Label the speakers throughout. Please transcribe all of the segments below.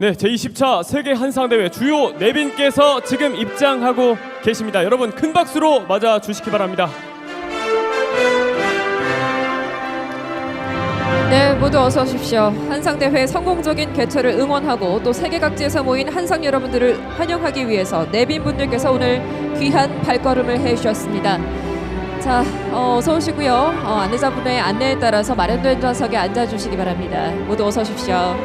Speaker 1: 네, 제20차 세계 한상대회 주요 4분께서 지금 입장하고 계십니다. 여러분 큰 박수로 맞아 주시기 바랍니다.
Speaker 2: 네, 모두 어서 오십시오. 한상대회 성공적인 개최를 응원하고 또 세계 각지에서 모인 한상 여러분들을 환영하기 위해서 내빈분들께서 오늘 귀한 발걸음을 해주셨습니다. 자, 어서 오시고요. 안내자분의 안내에 따라서 마련된 좌석에 앉아주시기 바랍니다. 모두 어서 오십시오.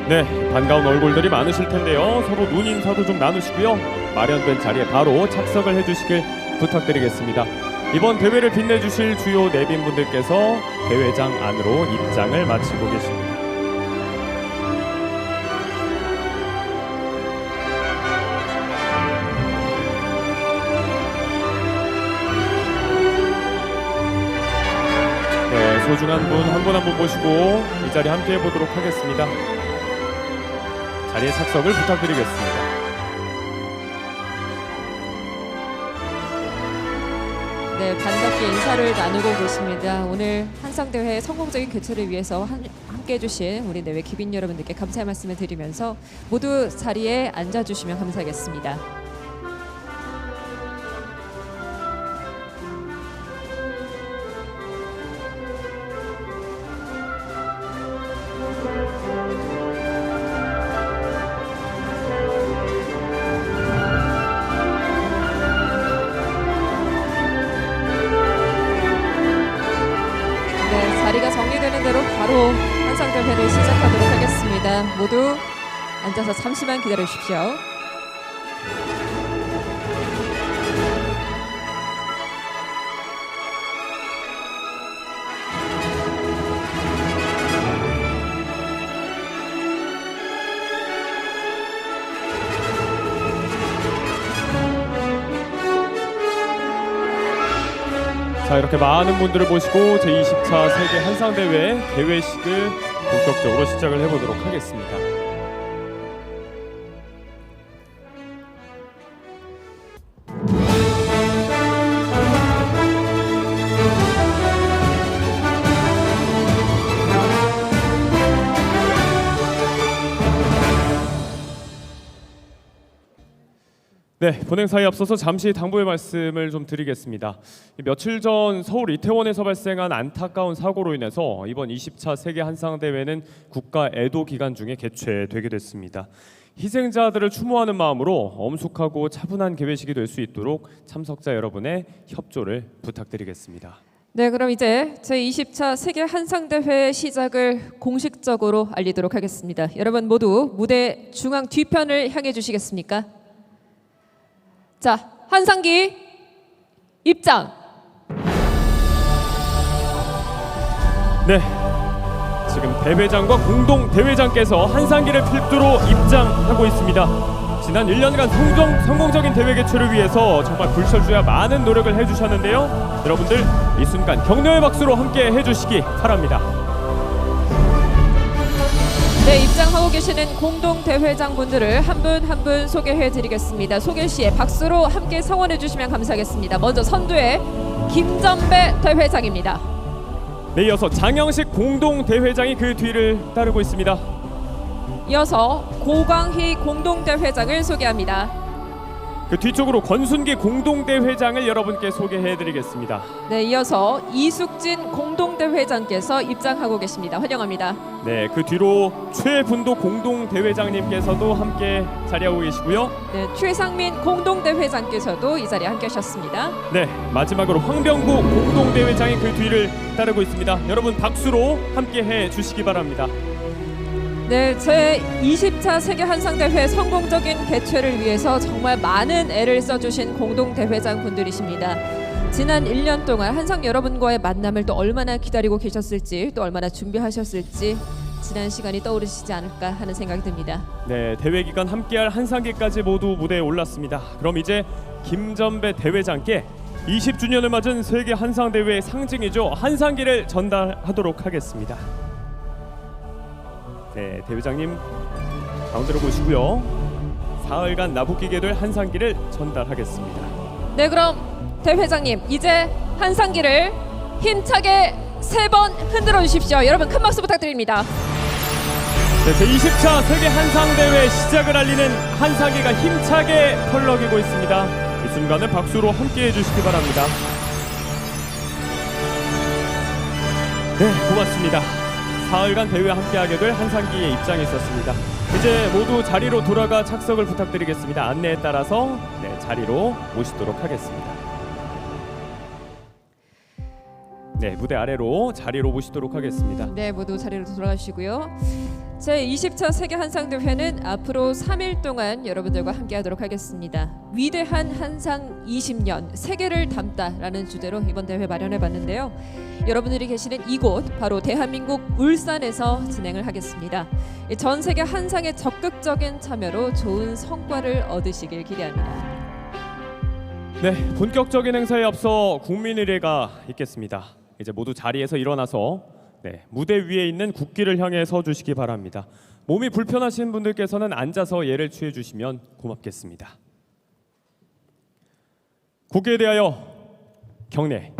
Speaker 1: 네, 반가운 얼굴들이 많으실 텐데요. 서로 눈 인사도 좀 나누시고요. 마련된 자리에 바로 착석을 해주시길 부탁드리겠습니다. 이번 대회를 빛내주실 주요 내빈분들께서 대회장 안으로 입장을 마치고 계십니다. 네, 소중한 분 한 분 한 분 모시고 이 자리에 함께 해보도록 하겠습니다. 자리에 착석을 부탁드리겠습니다.
Speaker 2: 네, 반갑게 인사를 나누고 계십니다. 오늘 한상대회 성공적인 개최를 위해서 함께 해주신 우리 내외 기빈 여러분들께 감사의 말씀을 드리면서 모두 자리에 앉아주시면 감사하겠습니다. 자리가 정리되는 대로 바로 한상대회를 시작하도록 하겠습니다. 모두 앉아서 잠시만 기다려 주십시오.
Speaker 1: 자, 이렇게 많은 분들을 모시고 제20차 세계 한상대회 개회식을 본격적으로 시작을 해보도록 하겠습니다. 네, 본행 사에 앞서서 잠시 당부의 말씀을 좀 드리겠습니다. 며칠 전 서울 이태원에서 발생한 안타까운 사고로 인해서 이번 20차 세계 한상대회는 국가 애도 기간 중에 개최되게 됐습니다. 희생자들을 추모하는 마음으로 엄숙하고 차분한 개회식이 될 수 있도록 참석자 여러분의 협조를 부탁드리겠습니다.
Speaker 2: 네, 그럼 이제 제20차 세계 한상대회 시작을 공식적으로 알리도록 하겠습니다. 여러분 모두 무대 중앙 뒤편을 향해 주시겠습니까? 자, 한상기 입장.
Speaker 1: 네, 지금 대회장과 공동 대회장께서 한상기를 필두로 입장하고 있습니다. 지난 1년간 성공적인 대회 개최를 위해서 정말 불철주야 많은 노력을 해주셨는데요. 여러분들 이 순간 격려의 박수로 함께 해주시기 바랍니다.
Speaker 2: 네, 입장하고 계시는 공동 대회장분들을 한 분 한 분 소개해드리겠습니다. 소개 시에 박수로 함께 성원해주시면 감사하겠습니다. 먼저 선두의 김전배 대회장입니다.
Speaker 1: 네, 이어서 장영식 공동 대회장이 그 뒤를 따르고 있습니다.
Speaker 2: 이어서 고광희 공동 대회장을 소개합니다.
Speaker 1: 그 뒤쪽으로 권순기 공동 대회장을 여러분께 소개해드리겠습니다.
Speaker 2: 네, 이어서 이숙진 공동 대회장께서 입장하고 계십니다. 환영합니다.
Speaker 1: 네, 그 뒤로 최분도 공동 대회장님께서도 함께 자리하고 계시고요.
Speaker 2: 네, 최상민 공동 대회장께서도 이 자리에 함께하셨습니다.
Speaker 1: 네, 마지막으로 황병구 공동 대회장이 그 뒤를 따르고 있습니다. 여러분 박수로 함께해 주시기 바랍니다.
Speaker 2: 네, 제20차 세계 한상대회 성공적인 개최를 위해서 정말 많은 애를 써주신 공동 대회장 분들이십니다. 지난 1년 동안 한상 여러분과의 만남을 또 얼마나 기다리고 계셨을지, 또 얼마나 준비하셨을지 지난 시간이 떠오르시지 않을까 하는 생각이 듭니다.
Speaker 1: 네, 대회 기간 함께할 한상기까지 모두 무대에 올랐습니다. 그럼 이제 김전배 대회장께 20주년을 맞은 세계 한상대회의 상징이죠, 한상기를 전달하도록 하겠습니다. 네, 대회장님 가운데로 모시고요. 사흘간 나부끼게 될 한상기를 전달하겠습니다.
Speaker 2: 네, 그럼 대회장님 이제 한상기를 힘차게 3번 흔들어 주십시오. 여러분 큰 박수 부탁드립니다.
Speaker 1: 네, 제20차 세계 한상대회 시작을 알리는 한상기가 힘차게 펄럭이고 있습니다. 이 순간을 박수로 함께해 주시기 바랍니다. 네, 고맙습니다. 사흘간 대회에 함께하게 될 한상기의 입장이 있었습니다. 이제 모두 자리로 돌아가 착석을 부탁드리겠습니다. 안내에 따라서 자리로 모시도록 하겠습니다. 네, 무대 아래로 자리로 모시도록 하겠습니다.
Speaker 2: 네, 모두 자리로 돌아가시고요. 제20차 세계 한상대회는 앞으로 3일 동안 여러분들과 함께하도록 하겠습니다. 위대한 한상 20년 세계를 담다라는 주제로 이번 대회 마련해봤는데요. 여러분들이 계시는 이곳 바로 대한민국 울산에서 진행을 하겠습니다. 전 세계 한상의 적극적인 참여로 좋은 성과를 얻으시길 기대합니다.
Speaker 1: 네, 본격적인 행사에 앞서 국민의례가 있겠습니다. 이제 모두 자리에서 일어나서 무대 위에 있는 국기를 향해 서 주시기 바랍니다. 몸이 불편하신 분들께서는 앉아서 예를 취해 주시면 고맙겠습니다. 국기에 대하여 경례.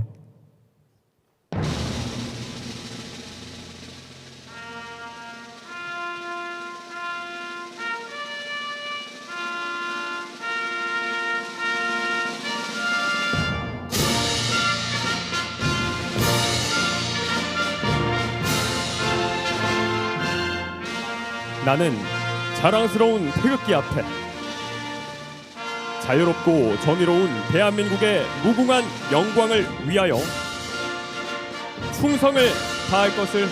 Speaker 1: 나는 자랑스러운 태극기 앞에 자유롭고 정의로운 대한민국의 무궁한 영광을 위하여 충성을 다할 것을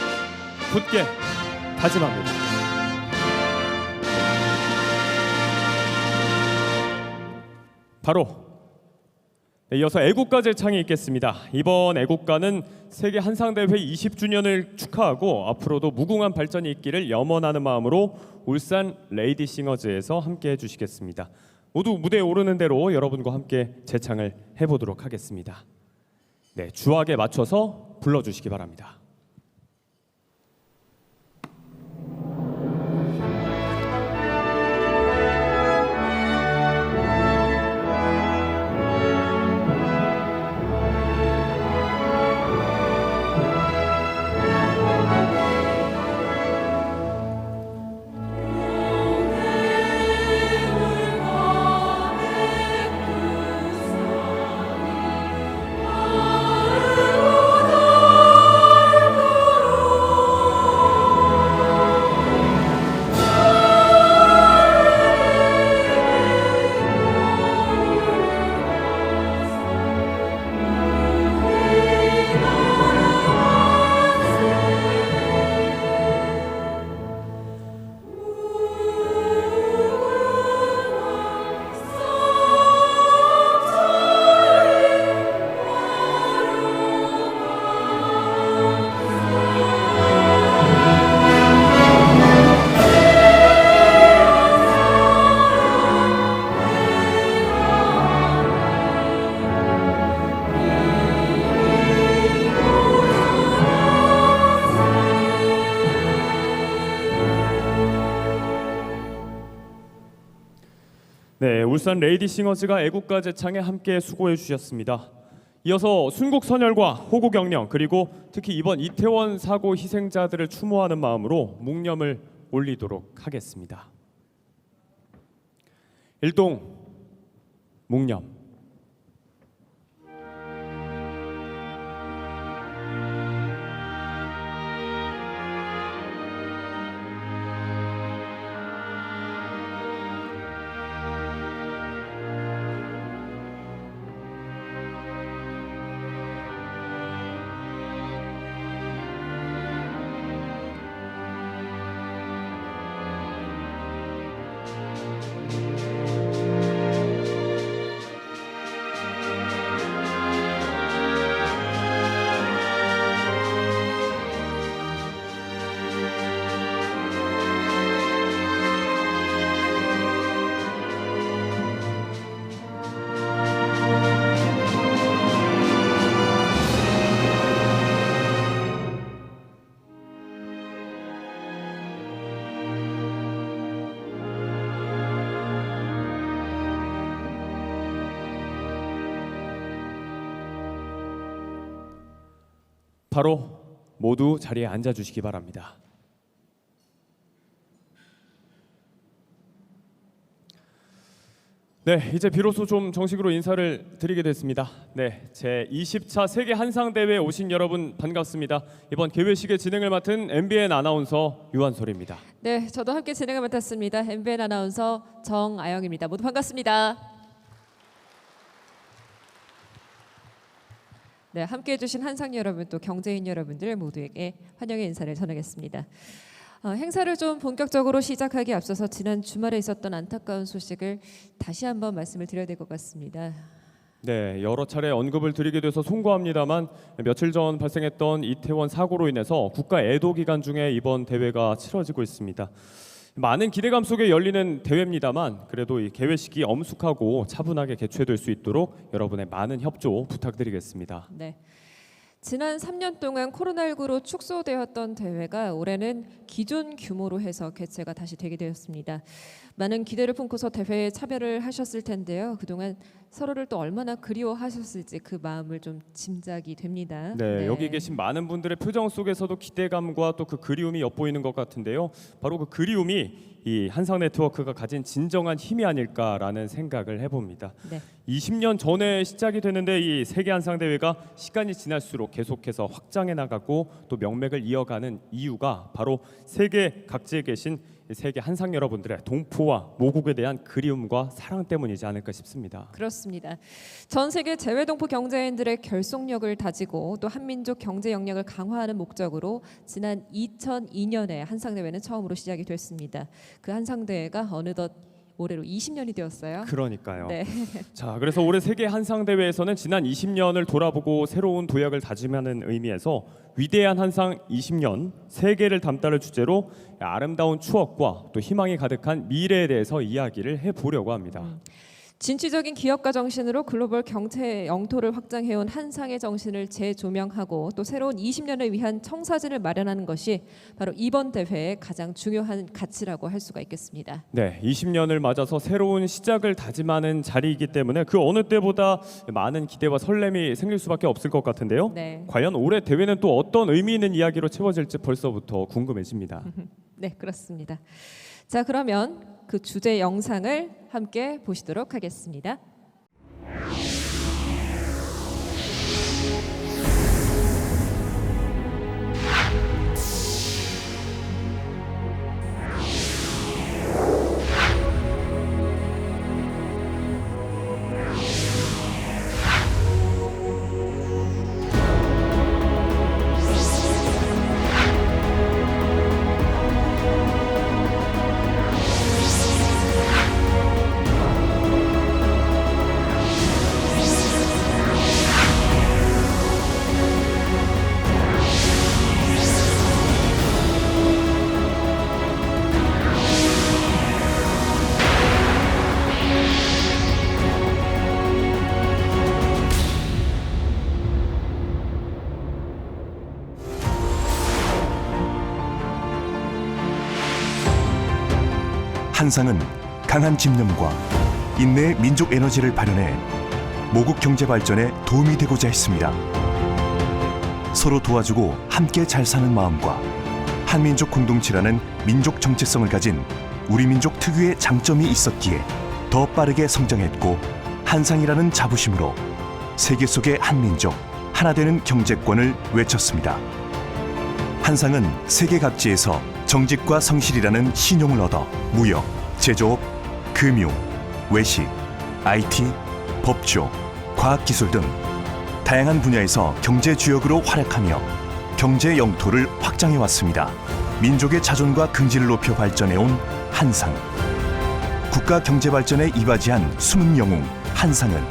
Speaker 1: 굳게 다짐합니다. 바로 이어서 애국가 제창이 있겠습니다. 이번 애국가는 세계 한상대회 20주년을 축하하고 앞으로도 무궁한 발전이 있기를 염원하는 마음으로 울산 레이디싱어즈에서 함께 해주시겠습니다. 모두 무대에 오르는 대로 여러분과 함께 제창을 해보도록 하겠습니다. 네, 주악에 맞춰서 불러주시기 바랍니다. 네, 울산 레이디싱어즈가 애국가 제창에 함께 수고해 주셨습니다. 이어서 순국 선열과 호국 경령 그리고 특히 이번 이태원 사고 희생자들을 추모하는 마음으로 묵념을 올리도록 하겠습니다. 일동 묵념. 바로 모두 자리에 앉아 주시기 바랍니다. 네, 이제 비로소 좀 정식으로 인사를 드리게 됐습니다. 네, 제 20차 세계 한상 대회에 오신 여러분 반갑습니다. 이번 개회식의 진행을 맡은 MBN 아나운서 유한솔입니다.
Speaker 2: 네, 저도 함께 진행을 맡았습니다. MBN 아나운서 정아영입니다. 모두 반갑습니다. 네, 함께해 주신 한상 여러분 또 경제인 여러분들 모두에게 환영의 인사를 전하겠습니다. 행사를 좀 본격적으로 시작하기에 앞서서 지난 주말에 있었던 안타까운 소식을 다시 한번 말씀을 드려야 될 것 같습니다.
Speaker 1: 네, 여러 차례 언급을 드리게 돼서 송구합니다만 며칠 전 발생했던 이태원 사고로 인해서 국가 애도 기간 중에 이번 대회가 치러지고 있습니다. 많은 기대감 속에 열리는 대회입니다만 그래도 이 개회식이 엄숙하고 차분하게 개최될 수 있도록 여러분의 많은 협조 부탁드리겠습니다.
Speaker 2: 네. 지난 3년 동안 코로나19로 축소되었던 대회가 올해는 기존 규모로 해서 개최가 다시 되게 되었습니다. 많은 기대를 품고서 대회에 참여를 하셨을 텐데요. 그동안 서로를 또 얼마나 그리워하셨을지 그 마음을 좀 짐작이 됩니다.
Speaker 1: 네, 여기 계신 많은 분들의 표정 속에서도 기대감과 또 그 그리움이 엿보이는 것 같은데요. 바로 그 그리움이 이 한상 네트워크가 가진 진정한 힘이 아닐까라는 생각을 해봅니다.
Speaker 2: 네.
Speaker 1: 20년 전에 시작이 되는데 이 세계 한상 대회가 시간이 지날수록 계속해서 확장해 나가고 또 명맥을 이어가는 이유가 바로 세계 각지에 계신 세계 한상 여러분들의 동포와 모국에 대한 그리움과 사랑 때문이지 않을까 싶습니다.
Speaker 2: 그렇습니다. 전 세계 재외동포 경제인들의 결속력을 다지고 또 한민족 경제 역량을 강화하는 목적으로 지난 2002년에 한상대회는 처음으로 시작이 됐습니다. 그 한상대회가 어느덧 올해로 20년이 되었어요.
Speaker 1: 그러니까요.
Speaker 2: 네.
Speaker 1: 자, 그래서 올해 세계 한상 대회에서는 지난 20년을 돌아보고 새로운 도약을 다짐하는 의미에서 위대한 한상 20년 세계를 담다를 주제로 아름다운 추억과 또 희망이 가득한 미래에 대해서 이야기를 해보려고 합니다.
Speaker 2: 진취적인 기업가 정신으로 글로벌 경제 영토를 확장해온 한상의 정신을 재조명하고 또 새로운 20년을 위한 청사진을 마련하는 것이 바로 이번 대회의 가장 중요한 가치라고 할 수가 있겠습니다.
Speaker 1: 네, 20년을 맞아서 새로운 시작을 다짐하는 자리이기 때문에 그 어느 때보다 많은 기대와 설렘이 생길 수밖에 없을 것 같은데요.
Speaker 2: 네.
Speaker 1: 과연 올해 대회는 또 어떤 의미 있는 이야기로 채워질지 벌써부터 궁금해집니다.
Speaker 2: 네, 그렇습니다. 자, 그러면 그 주제 영상을 함께 보시도록 하겠습니다.
Speaker 3: 한상은 강한 집념과 인내의 민족 에너지를 발현해 모국 경제 발전에 도움이 되고자 했습니다. 서로 도와주고 함께 잘 사는 마음과 한민족 공동체라는 민족 정체성을 가진 우리 민족 특유의 장점이 있었기에 더 빠르게 성장했고 한상이라는 자부심으로 세계 속의 한민족 하나 되는 경제권을 외쳤습니다. 한상은 세계 각지에서 정직과 성실이라는 신용을 얻어 무역, 제조업, 금융, 외식, IT, 법조, 과학기술 등 다양한 분야에서 경제 주역으로 활약하며 경제 영토를 확장해 왔습니다. 민족의 자존과 긍지를 높여 발전해온 한상. 국가 경제 발전에 이바지한 숨은 영웅 한상은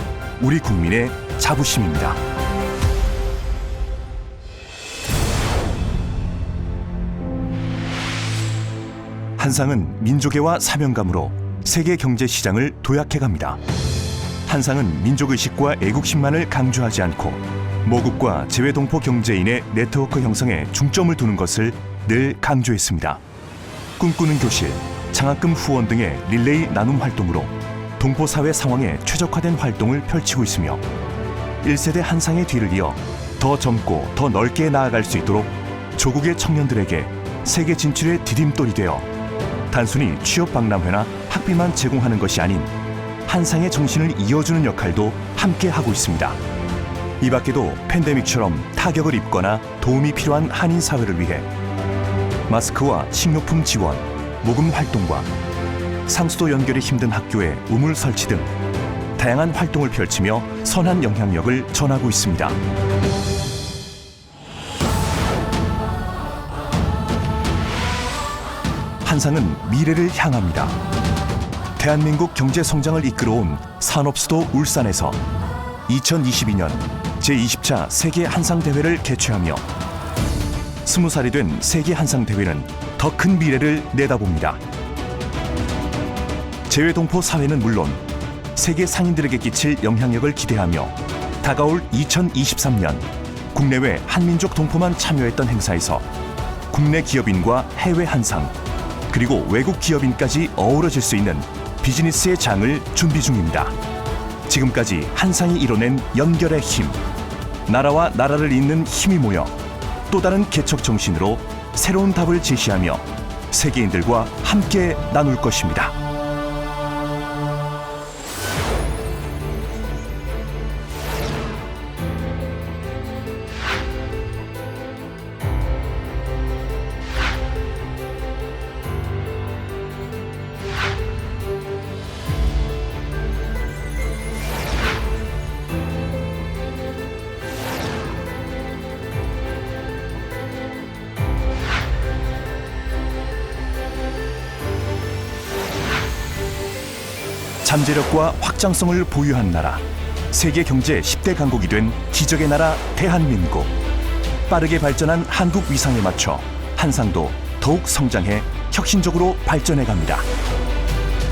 Speaker 3: 우리 국민의 자부심입니다. 한상은 민족애와 사명감으로 세계 경제 시장을 도약해 갑니다. 한상은 민족의식과 애국심만을 강조하지 않고 모국과 재외동포 경제인의 네트워크 형성에 중점을 두는 것을 늘 강조했습니다. 꿈꾸는 교실, 장학금 후원 등의 릴레이 나눔 활동으로 동포 사회 상황에 최적화된 활동을 펼치고 있으며 1세대 한상의 뒤를 이어 더 젊고 더 넓게 나아갈 수 있도록 조국의 청년들에게 세계 진출의 디딤돌이 되어 단순히 취업 박람회나 학비만 제공하는 것이 아닌 한상의 정신을 이어주는 역할도 함께 하고 있습니다. 이 밖에도 팬데믹처럼 타격을 입거나 도움이 필요한 한인 사회를 위해 마스크와 식료품 지원, 모금 활동과 상수도 연결이 힘든 학교에 우물 설치 등 다양한 활동을 펼치며 선한 영향력을 전하고 있습니다. 한상은 미래를 향합니다. 대한민국 경제 성장을 이끌어온 산업수도 울산에서 2022년 제20차 세계 한상 대회를 개최하며 20살이 된 세계 한상 대회는 더 큰 미래를 내다봅니다. 재외동포 사회는 물론 세계 상인들에게 끼칠 영향력을 기대하며 다가올 2023년 국내외 한민족 동포만 참여했던 행사에서 국내 기업인과 해외 한상 그리고 외국 기업인까지 어우러질 수 있는 비즈니스의 장을 준비 중입니다. 지금까지 한상이 이뤄낸 연결의 힘, 나라와 나라를 잇는 힘이 모여 또 다른 개척 정신으로 새로운 답을 제시하며 세계인들과 함께 나눌 것입니다. 잠재력과 확장성을 보유한 나라, 세계 경제 10대 강국이 된 기적의 나라 대한민국. 빠르게 발전한 한국 위상에 맞춰 한상도 더욱 성장해 혁신적으로 발전해 갑니다.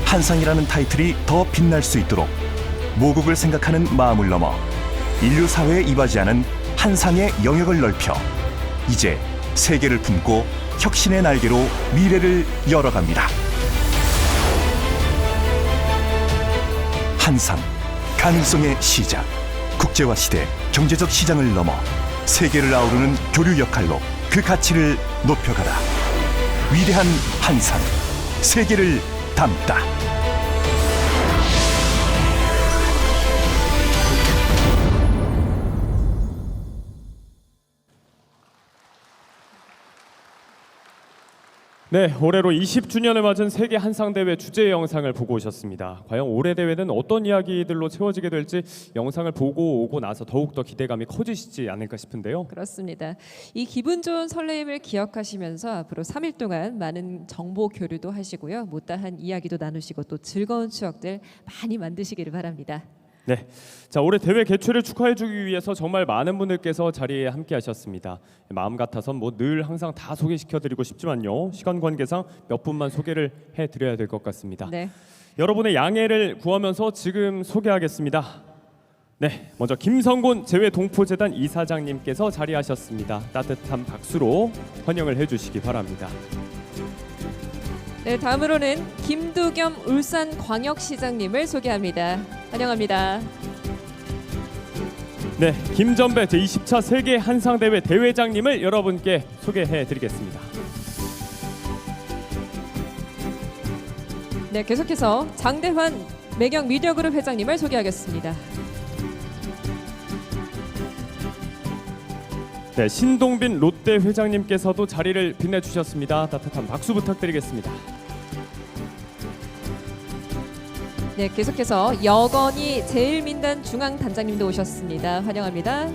Speaker 3: 한상이라는 타이틀이 더 빛날 수 있도록 모국을 생각하는 마음을 넘어 인류 사회에 이바지하는 한상의 영역을 넓혀 이제 세계를 품고 혁신의 날개로 미래를 열어갑니다. 한상, 가능성의 시작. 국제화 시대 경제적 시장을 넘어 세계를 아우르는 교류 역할로 그 가치를 높여가라. 위대한 한상, 세계를 담다.
Speaker 1: 네, 올해로 20주년을 맞은 세계 한상대회 주제 영상을 보고 오셨습니다. 과연 올해 대회는 어떤 이야기들로 채워지게 될지 영상을 보고 오고 나서 더욱더 기대감이 커지시지 않을까 싶은데요.
Speaker 2: 그렇습니다. 이 기분 좋은 설레임을 기억하시면서 앞으로 3일 동안 많은 정보 교류도 하시고요. 못다한 이야기도 나누시고 또 즐거운 추억들 많이 만드시기를 바랍니다.
Speaker 1: 네, 자 올해 대회 개최를 축하해주기 위해서 정말 많은 분들께서 자리에 함께하셨습니다. 마음 같아선 뭐 늘 항상 다 소개시켜드리고 싶지만요, 시간 관계상 몇 분만 소개를 해드려야 될 것 같습니다.
Speaker 2: 네.
Speaker 1: 여러분의 양해를 구하면서 지금 소개하겠습니다. 네, 먼저 김성곤 재외동포재단 이사장님께서 자리하셨습니다. 따뜻한 박수로 환영을 해주시기 바랍니다.
Speaker 2: 네, 다음으로는 김두겸 울산광역시장님을 소개합니다. 환영합니다.
Speaker 1: 네, 김전배 제20차 세계 한상대회 대회장님을 여러분께 소개해드리겠습니다.
Speaker 2: 네, 계속해서 장대환 매경 미디어그룹 회장님을 소개하겠습니다.
Speaker 1: 네, 신동빈 롯데 회장님께서도 자리를 빛내주셨습니다. 따뜻한 박수 부탁드리겠습니다.
Speaker 2: 네, 계속해서 여건희 제일민단 중앙단장님도 오셨습니다. 환영합니다.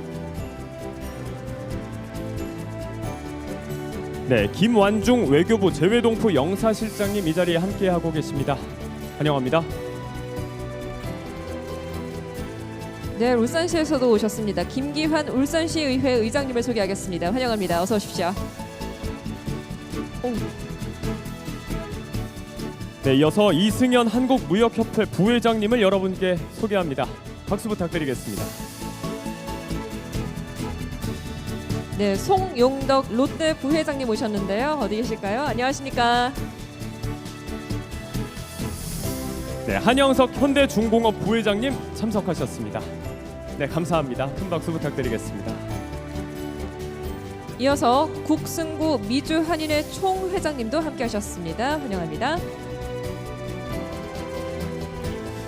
Speaker 1: 네, 김완중 외교부 재외동포 영사실장님 이 자리에 함께하고 계십니다. 환영합니다.
Speaker 2: 네, 울산시에서도 오셨습니다. 김기환 울산시의회 의장님을 소개하겠습니다. 환영합니다. 어서 오십시오.
Speaker 1: 네, 이어서 이승현 한국무역협회 부회장님을 여러분께 소개합니다. 박수 부탁드리겠습니다.
Speaker 2: 네, 송용덕 롯데 부회장님 오셨는데요. 어디 계실까요? 안녕하십니까?
Speaker 1: 네, 한영석 현대중공업 부회장님 참석하셨습니다. 네, 감사합니다. 큰 박수 부탁드리겠습니다.
Speaker 2: 이어서 국승구 미주 한인회 총회장님도 함께하셨습니다. 환영합니다.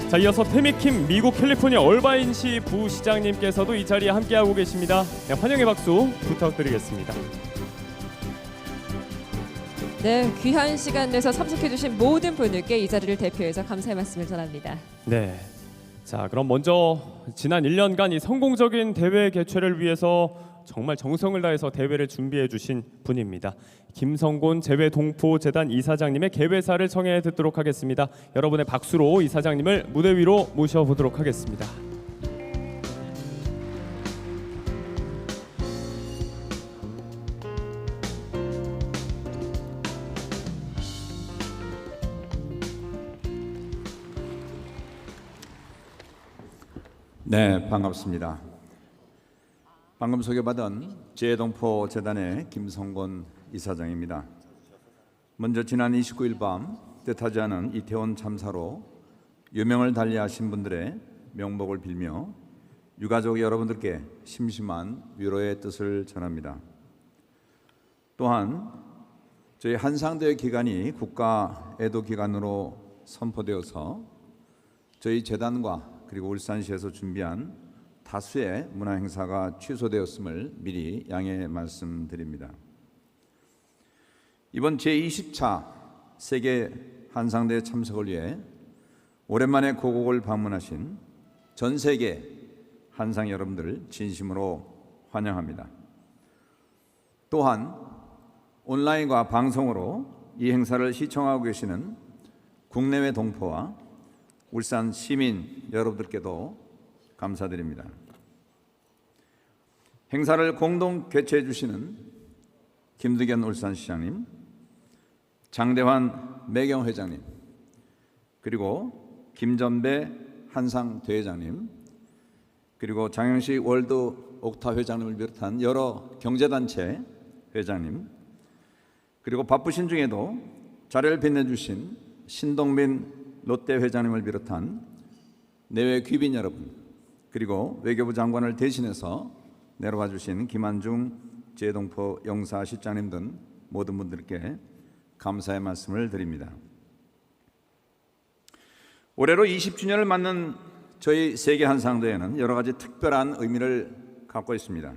Speaker 1: 자, 이어서 태미킴 미국 캘리포니아 얼바인시 부시장님께서도 이 자리에 함께하고 계십니다. 네, 환영의 박수 부탁드리겠습니다.
Speaker 2: 네, 귀한 시간 내서 참석해주신 모든 분들께 이 자리를 대표해서 감사의 말씀을 전합니다.
Speaker 1: 네. 자, 그럼 먼저 지난 1년간 이 성공적인 대회 개최를 위해서 정말 정성을 다해서 대회를 준비해 주신 분입니다. 김성곤 재외동포재단 이사장님의 개회사를 청해 듣도록 하겠습니다. 여러분의 박수로 이사장님을 무대 위로 모셔보도록 하겠습니다.
Speaker 4: 네, 반갑습니다. 방금 소개받은 재외동포재단의 김성곤 이사장입니다. 먼저 지난 29일 밤 뜻하지 않은 이태원 참사로 유명을 달리하신 분들의 명복을 빌며 유가족 여러분들께 심심한 위로의 뜻을 전합니다. 또한 저희 한상대회 기간이 국가 애도 기간으로 선포되어서 저희 재단과 그리고 울산시에서 준비한 다수의 문화 행사가 취소되었음을 미리 양해 말씀드립니다. 이번 제20차 세계 한상대회 참석을 위해 오랜만에 고국을 방문하신 전 세계 한상 여러분들을 진심으로 환영합니다. 또한 온라인과 방송으로 이 행사를 시청하고 계시는 국내외 동포와 울산 시민 여러분들께도 감사드립니다. 행사를 공동 개최해 주시는 김두견 울산시장님, 장대환 매경회장님, 그리고 김전배 한상대회장님, 그리고 장영식 월드 옥타 회장님을 비롯한 여러 경제단체 회장님, 그리고 바쁘신 중에도 자리를 빛내주신 신동민 롯데 회장님을 비롯한 내외 귀빈 여러분, 그리고 외교부 장관을 대신해서 내려와 주신 김한중 재외동포 영사실장님 등 모든 분들께 감사의 말씀을 드립니다. 올해로 20주년을 맞는 저희 세계 한상대회는 여러 가지 특별한 의미를 갖고 있습니다.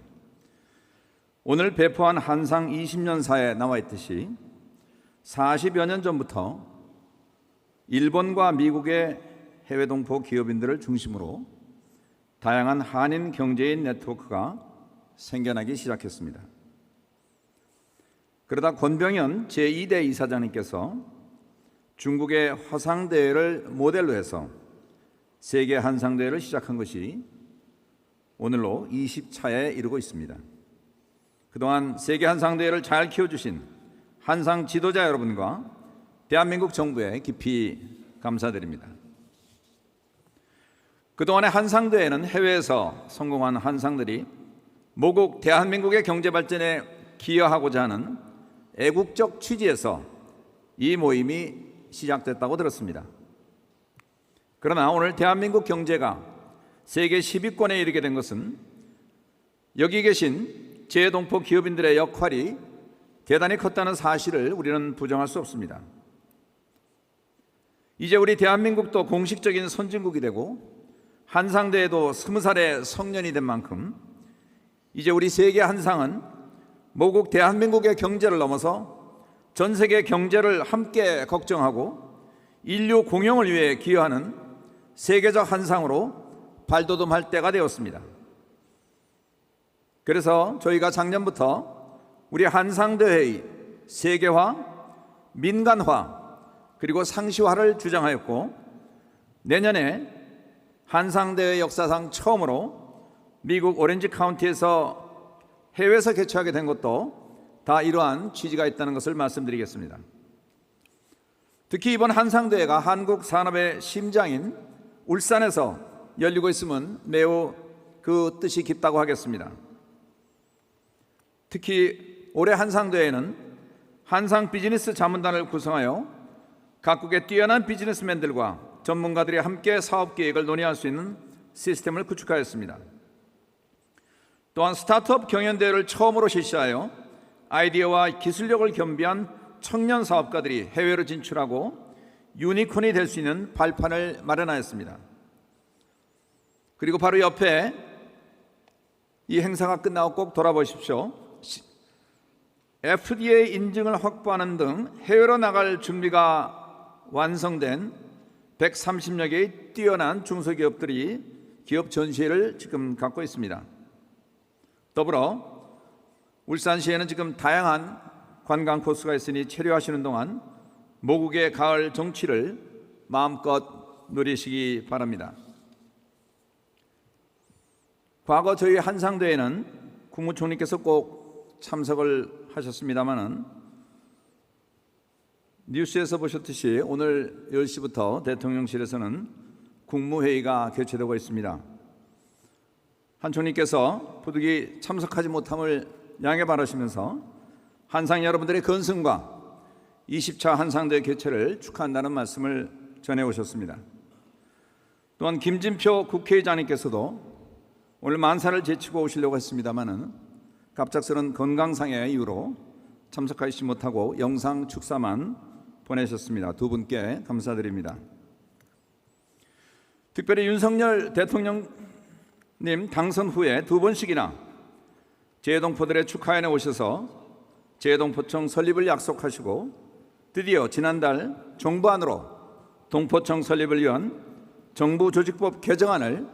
Speaker 4: 오늘 배포한 한상 20년사에 나와 있듯이 40여 년 전부터 일본과 미국의 해외 동포 기업인들을 중심으로 다양한 한인 경제인 네트워크가 생겨나기 시작했습니다. 그러다 권병현 제2대 이사장님께서 중국의 화상대회를 모델로 해서 세계 한상대회를 시작한 것이 오늘로 20차에 이르고 있습니다. 그동안 세계 한상대회를 잘 키워주신 한상 지도자 여러분과 대한민국 정부에 깊이 감사드립니다. 그동안의 한상대회는 해외에서 성공한 한상들이 모국 대한민국의 경제 발전에 기여하고자 하는 애국적 취지에서 이 모임이 시작됐다고 들었습니다. 그러나 오늘 대한민국 경제가 세계 10위권에 이르게 된 것은 여기 계신 재외동포 기업인들의 역할이 대단히 컸다는 사실을 우리는 부정할 수 없습니다. 이제 우리 대한민국도 공식적인 선진국이 되고 한상대회도 20살의 성년이 된 만큼 이제 우리 세계 한상은 모국 대한민국의 경제를 넘어서 전 세계 경제를 함께 걱정하고 인류 공영을 위해 기여하는 세계적 한상으로 발돋움할 때가 되었습니다. 그래서 저희가 작년부터 우리 한상대회의 세계화, 민간화, 그리고 상시화를 주장하였고 내년에 한상대회 역사상 처음으로 미국 오렌지 카운티에서 해외에서 개최하게 된 것도 다 이러한 취지가 있다는 것을 말씀드리겠습니다. 특히 이번 한상대회가 한국 산업의 심장인 울산에서 열리고 있음은 매우 그 뜻이 깊다고 하겠습니다. 특히 올해 한상대회는 한상 비즈니스 자문단을 구성하여 각국의 뛰어난 비즈니스맨들과 전문가들이 함께 사업 계획을 논의할 수 있는 시스템을 구축하였습니다. 또한 스타트업 경연대회를 처음으로 실시하여 아이디어와 기술력을 겸비한 청년 사업가들이 해외로 진출하고 유니콘이 될 수 있는 발판을 마련하였습니다. 그리고 바로 옆에 이 행사가 끝나고 꼭 돌아보십시오. FDA 인증을 확보하는 등 해외로 나갈 준비가 완성된 130여 개의 뛰어난 중소기업들이 기업 전시회를 지금 갖고 있습니다. 더불어 울산시에는 지금 다양한 관광 코스가 있으니 체류하시는 동안 모국의 가을 정취를 마음껏 누리시기 바랍니다. 과거 저희 한상대회는 국무총리께서 꼭 참석을 하셨습니다마는 뉴스에서 보셨듯이 오늘 10시부터 대통령실에서는 국무회의가 개최되고 있습니다. 한 총리께서 부득이 참석하지 못함을 양해 바라시면서 한상 여러분들의 건승과 20차 한상대회 개최를 축하한다는 말씀을 전해오셨습니다. 또한 김진표 국회의장님께서도 오늘 만사를 제치고 오시려고 했습니다마는 갑작스런 건강상의 이유로 참석하시지 못하고 영상 축사만 보내셨습니다. 두 분께 감사드립니다. 특별히 윤석열 대통령님 당선 후에 두 번씩이나 재동포들의 축하회에 오셔서 재동포청 설립을 약속하시고 드디어 지난달 정부안으로 동포청 설립을 위한 정부조직법 개정안을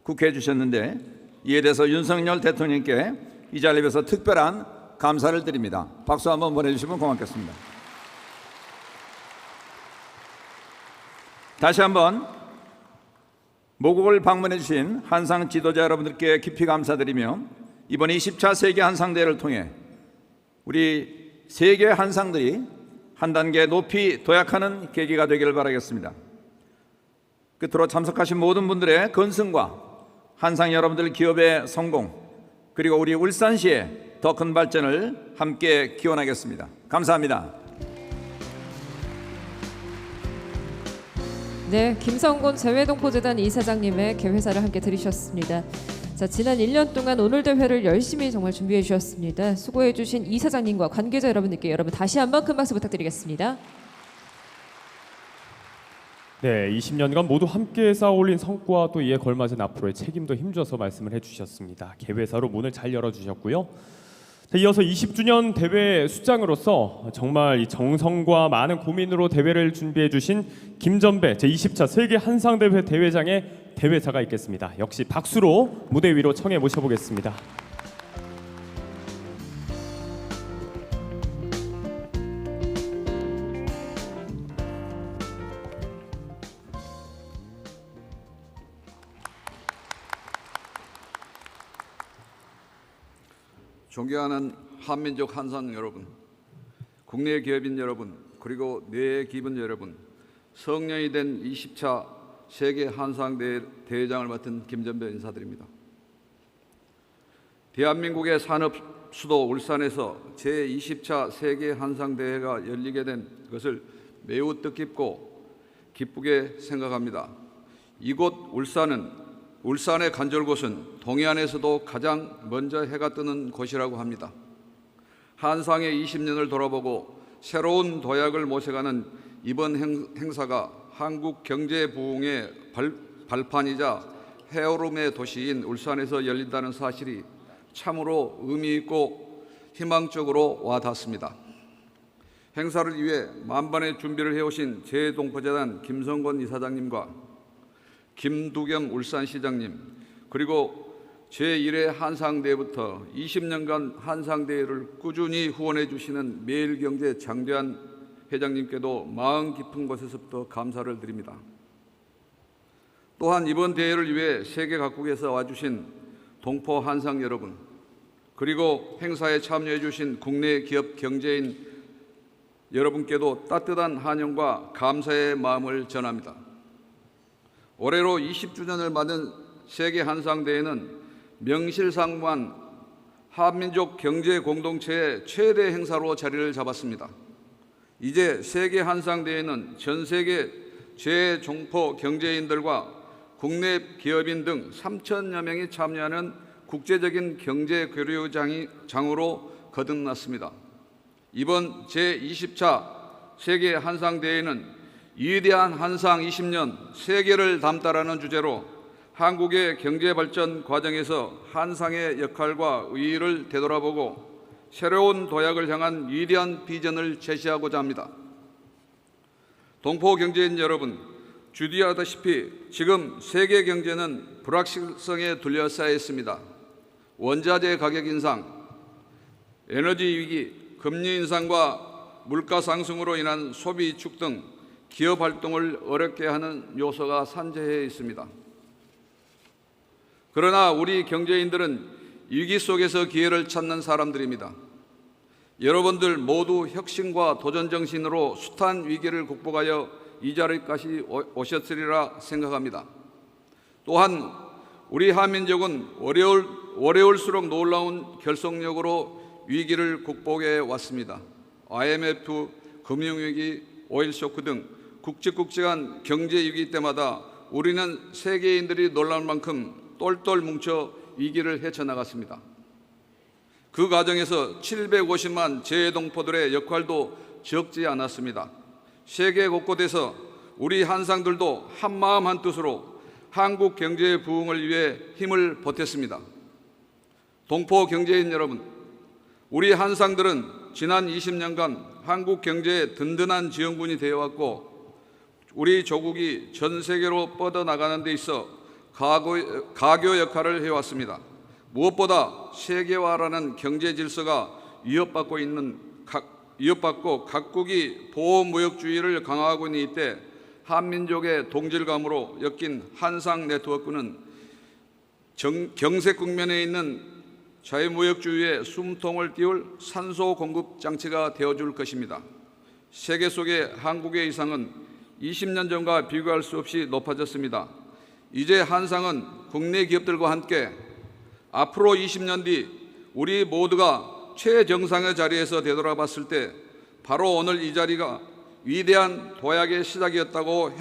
Speaker 4: 국회에 주셨는데 이에 대해서 윤석열 대통령께 이 자리에서 특별한 감사를 드립니다. 박수 한번 보내주시면 고맙겠습니다. 다시 한번 모국을 방문해 주신 한상 지도자 여러분들께 깊이 감사드리며 이번 20차 세계 한상대회를 통해 우리 세계 한상들이 한 단계 높이 도약하는 계기가 되기를 바라겠습니다. 끝으로 참석하신 모든 분들의 건승과 한상 여러분들 기업의 성공 그리고 우리 울산시의 더 큰 발전을 함께 기원하겠습니다. 감사합니다.
Speaker 2: 네, 김성곤 재외동포재단 이사장님의 개회사를 함께 들으셨습니다. 자, 지난 1년 동안 오늘 대회를 열심히 정말 준비해 주셨습니다. 수고해 주신 이사장님과 관계자 여러분들께 여러분 다시 한번 큰 박수 부탁드리겠습니다.
Speaker 1: 네, 20년간 모두 함께 쌓아올린 성과 또 이에 걸맞은 앞으로의 책임도 힘줘서 말씀을 해주셨습니다. 개회사로 문을 잘 열어주셨고요. 자, 이어서 20주년 대회 수장으로서 정말 이 정성과 많은 고민으로 대회를 준비해주신 김전배 제20차 세계 한상대회 대회장의 대회사가 있겠습니다. 역시 박수로 무대 위로 청해 모셔보겠습니다.
Speaker 5: 존경하는 한민족 한상 여러분, 국내 기업인 여러분, 그리고 내 기분 여러분, 성년이 된 20차 세계 한상대회 대회장을 맡은 김전배 인사드립니다. 대한민국의 산업 수도 울산에서 제20차 세계 한상대회가 열리게 된 것을 매우 뜻깊고 기쁘게 생각합니다. 이곳 울산의 간절곶은 동해안에서도 가장 먼저 해가 뜨는 곳이라고 합니다. 한상의 20년을 돌아보고 새로운 도약을 모셔가는 이번 행사가 한국 경제 부흥의 발판이자 해오름의 도시인 울산에서 열린다는 사실이 참으로 의미 있고 희망적으로 와닿습니다. 행사를 위해 만반의 준비를 해오신 재동포재단 김성곤 이사장님과 김두겸 울산시장님, 그리고 제1회 한상대회부터 20년간 한상대회를 꾸준히 후원해 주시는 매일경제 장대한 회장님께도 마음 깊은 곳에서부터 감사를 드립니다. 또한 이번 대회를 위해 세계 각국에서 와주신 동포 한상 여러분, 그리고 행사에 참여해 주신 국내 기업 경제인 여러분께도 따뜻한 환영과 감사의 마음을 전합니다. 올해로 20주년을 맞은 세계 한상대회는 명실상부한 한민족 경제 공동체의 최대 행사로 자리를 잡았습니다. 이제 세계 한상대회는 전 세계 재종포 경제인들과 국내 기업인 등 3천여 명이 참여하는 국제적인 경제 교류장으로 거듭났습니다. 이번 제20차 세계 한상대회는 위대한 한상 20년 세계를 담다라는 주제로 한국의 경제 발전 과정에서 한상의 역할과 의의를 되돌아보고 새로운 도약을 향한 위대한 비전을 제시하고자 합니다. 동포 경제인 여러분, 주의하다시피 지금 세계 경제는 불확실성에 둘러싸여 있습니다. 원자재 가격 인상, 에너지 위기, 금리 인상과 물가 상승으로 인한 소비 위축 등 기업 활동을 어렵게 하는 요소가 산재해 있습니다. 그러나 우리 경제인들은 위기 속에서 기회를 찾는 사람들입니다. 여러분들 모두 혁신과 도전 정신으로 숱한 위기를 극복하여 이 자리까지 오셨으리라 생각합니다. 또한 우리 한민족은 어려울수록 놀라운 결속력으로 위기를 극복해 왔습니다. IMF, 금융위기, 오일쇼크 등 굵직굵직한 경제위기 때마다 우리는 세계인들이 놀랄 만큼 똘똘 뭉쳐 위기를 헤쳐나갔습니다. 그 과정에서 750만 재외동포들의 역할도 적지 않았습니다. 세계 곳곳에서 우리 한상들도 한마음 한뜻으로 한국 경제의 부흥을 위해 힘을 보탰습니다. 동포 경제인 여러분, 우리 한상들은 지난 20년간 한국 경제의 든든한 지원군이 되어왔고 우리 조국이 전 세계로 뻗어나가는 데 있어 가교 역할을 해왔습니다. 무엇보다 세계화라는 경제 질서가 위협받고 각국이 보호무역주의를 강화하고 있는 이때 한민족의 동질감으로 엮인 한상 네트워크는 경색 국면에 있는 자유무역주의의 숨통을 띄울 산소 공급 장치가 되어줄 것입니다. 세계 속의 한국의 위상은 20년 전과 비교할 수 없이 높아졌습니다. 이제 한상은 국내 기업들과 함께 앞으로 20년 뒤 우리 모두가 최정상의 자리에서 되돌아봤을 때 바로 오늘 이 자리가 위대한 도약의 시작이었다고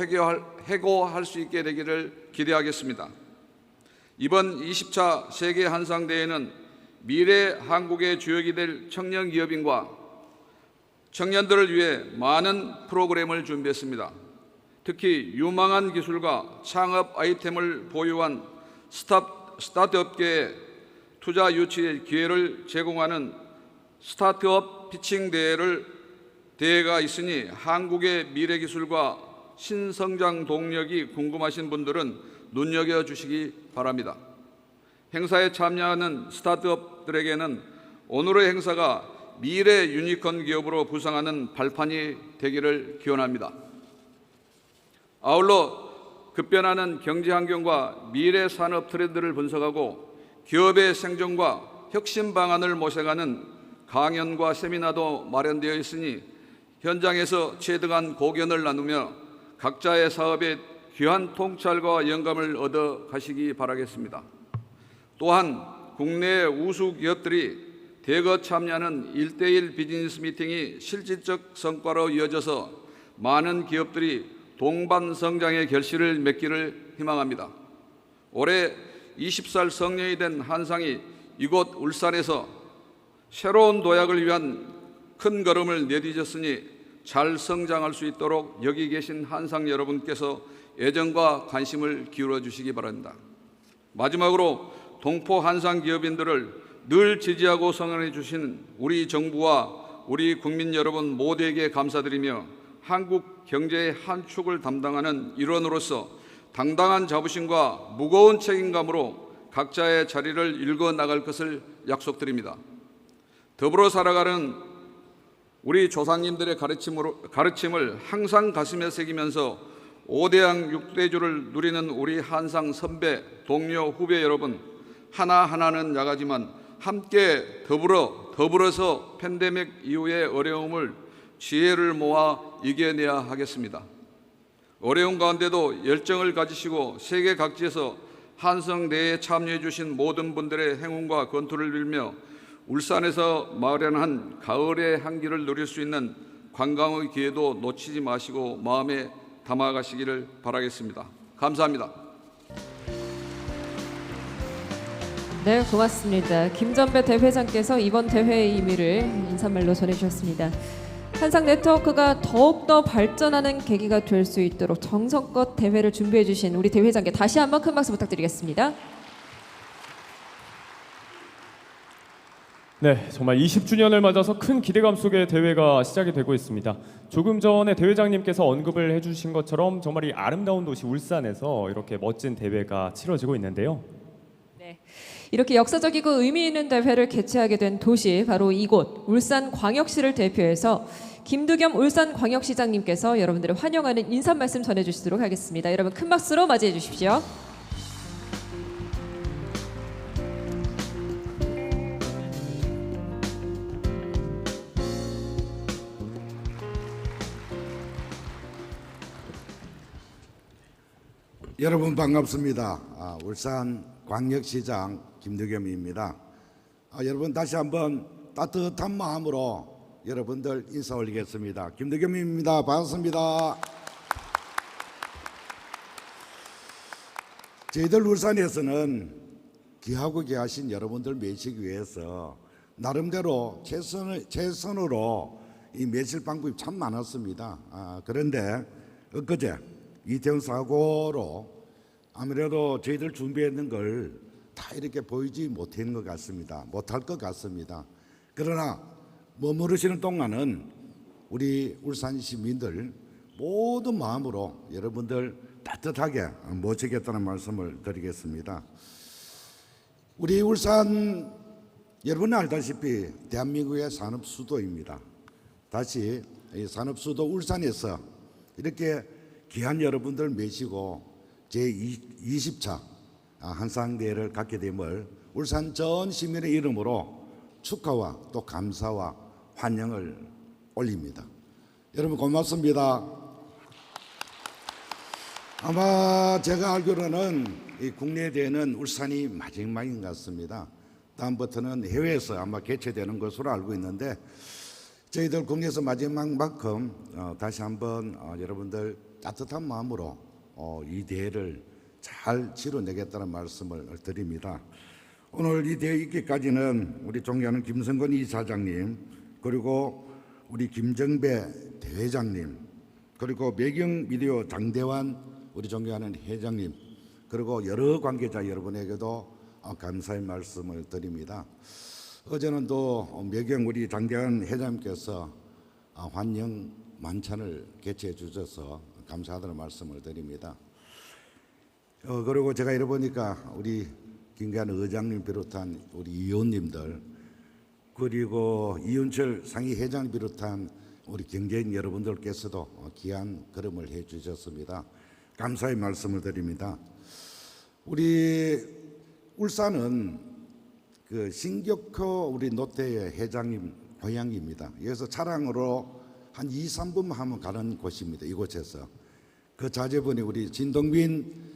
Speaker 5: 해고할 수 있게 되기를 기대하겠습니다. 이번 20차 세계 한상대회는 미래 한국의 주역이 될 청년 기업인과 청년들을 위해 많은 프로그램을 준비했습니다. 특히 유망한 기술과 창업 아이템을 보유한 스타트업계에 투자 유치 기회를 제공하는 스타트업 피칭 대회가 있으니 한국의 미래 기술과 신성장 동력이 궁금하신 분들은 눈여겨주시기 바랍니다. 행사에 참여하는 스타트업들에게는 오늘의 행사가 미래 유니콘 기업으로 부상하는 발판이 되기를 기원합니다. 아울러 급변하는 경제 환경과 미래 산업 트렌드를 분석하고 기업의 생존과 혁신 방안을 모색하는 강연과 세미나도 마련되어 있으니 현장에서 체득한 고견을 나누며 각자의 사업에 귀한 통찰과 영감을 얻어 가시기 바라겠습니다. 또한 국내 우수 기업들이 대거 참여하는 1:1 비즈니스 미팅이 실질적 성과로 이어져서 많은 기업들이 동반 성장의 결실을 맺기를 희망합니다. 올해 20살 성년이 된 한상이 이곳 울산에서 새로운 도약을 위한 큰 걸음을 내디뎠으니 잘 성장할 수 있도록 여기 계신 한상 여러분께서 애정과 관심을 기울여 주시기 바랍니다. 마지막으로 동포 한상 기업인들을 늘 지지하고 성원해 주신 우리 정부와 우리 국민 여러분 모두에게 감사드리며 한국 경제의 한 축을 담당하는 일원으로서 당당한 자부심과 무거운 책임감으로 각자의 자리를 일궈 나갈 것을 약속드립니다. 더불어 살아가는 우리 조상님들의 가르침을 항상 가슴에 새기면서 5대양 6대주를 누리는 우리 한상 선배, 동료, 후배 여러분, 하나하나는 약하지만 함께 더불어서 팬데믹 이후의 어려움을 지혜를 모아 이겨내야 하겠습니다. 어려운 가운데도 열정을 가지시고 세계 각지에서 한성대회에 참여해 주신 모든 분들의 행운과 건투를 빌며 울산에서 마련한 가을의 향기를 누릴 수 있는 관광의 기회도 놓치지 마시고 마음에 담아가시기를 바라겠습니다. 감사합니다.
Speaker 2: 네, 고맙습니다. 김전배 대회장께서 이번 대회의 의미를 인사말로 전해주셨습니다. 한상 네트워크가 더욱더 발전하는 계기가 될 수 있도록 정성껏 대회를 준비해 주신 우리 대회장께 다시 한번 큰 박수 부탁드리겠습니다.
Speaker 1: 네, 정말 20주년을 맞아서 큰 기대감 속에 대회가 시작이 되고 있습니다. 조금 전에 대회장님께서 언급을 해주신 것처럼 정말 이 아름다운 도시 울산에서 이렇게 멋진 대회가 치러지고 있는데요.
Speaker 2: 네, 이렇게 역사적이고 의미 있는 대회를 개최하게 된 도시 바로 이곳 울산광역시를 대표해서 김두겸 울산광역시장님께서 여러분들을 환영하는 인사 말씀 전해주시도록 하겠습니다. 여러분 큰 박수로 맞이해 주십시오.
Speaker 6: 여러분 반갑습니다. 울산광역시장 김두겸입니다. 여러분 다시 한번 따뜻한 마음으로 여러분들 인사 올리겠습니다. 김두겸입니다. 반갑습니다. 저희들 울산에서는 귀하고 귀하신 여러분들 모시기 위해서 나름대로 최선으로 이 매실 방법이 참 많았습니다. 그런데 엊그제 이태원 사고로 아무래도 저희들 준비했는 걸 다 이렇게 보이지 못한 것 같습니다. 못할 것 같습니다. 그러나 머무르시는 동안은 우리 울산 시민들 모든 마음으로 여러분들 따뜻하게 모시겠다는 말씀을 드리겠습니다. 우리 울산 여러분 알다시피 대한민국의 산업 수도입니다. 다시 이 산업 수도 울산에서 이렇게 귀한 여러분들 모시고 제20차 한상대회를 갖게 됨을 울산 전 시민의 이름으로 축하와 또 감사와 환영을 올립니다. 여러분 고맙습니다. 아마 제가 알기로는 이 국내 대회는 울산이 마지막인 것 같습니다. 다음부터는 해외에서 아마 개최되는 것으로 알고 있는데 저희들 국내에서 마지막만큼 다시 한번 여러분들 따뜻한 마음으로 이 대회를 잘 치러내겠다는 말씀을 드립니다. 오늘 이 대회 있기까지는 우리 존경하는 김성건 이사장님, 그리고 우리 김정배 대회장님, 그리고 매경미디어 장대환 우리 존경하는 회장님, 그리고 여러 관계자 여러분에게도 감사의 말씀을 드립니다. 어제는 또 매경 우리 장대환 회장님께서 환영 만찬을 개최해 주셔서 감사하다는 말씀을 드립니다. 그리고 제가 이러 보니까 우리 김기한 의장님 비롯한 우리 의원님들, 그리고 이윤철 상위 회장 비롯한 우리 경제인 여러분들께서도 귀한 걸음을 해 주셨습니다. 감사의 말씀을 드립니다. 우리 울산은 그 신격호 우리 노태의 회장님 고향입니다. 여기서 차량으로 한 2, 3분만 하면 가는 곳입니다. 이곳에서 그 자제분이 우리 진동빈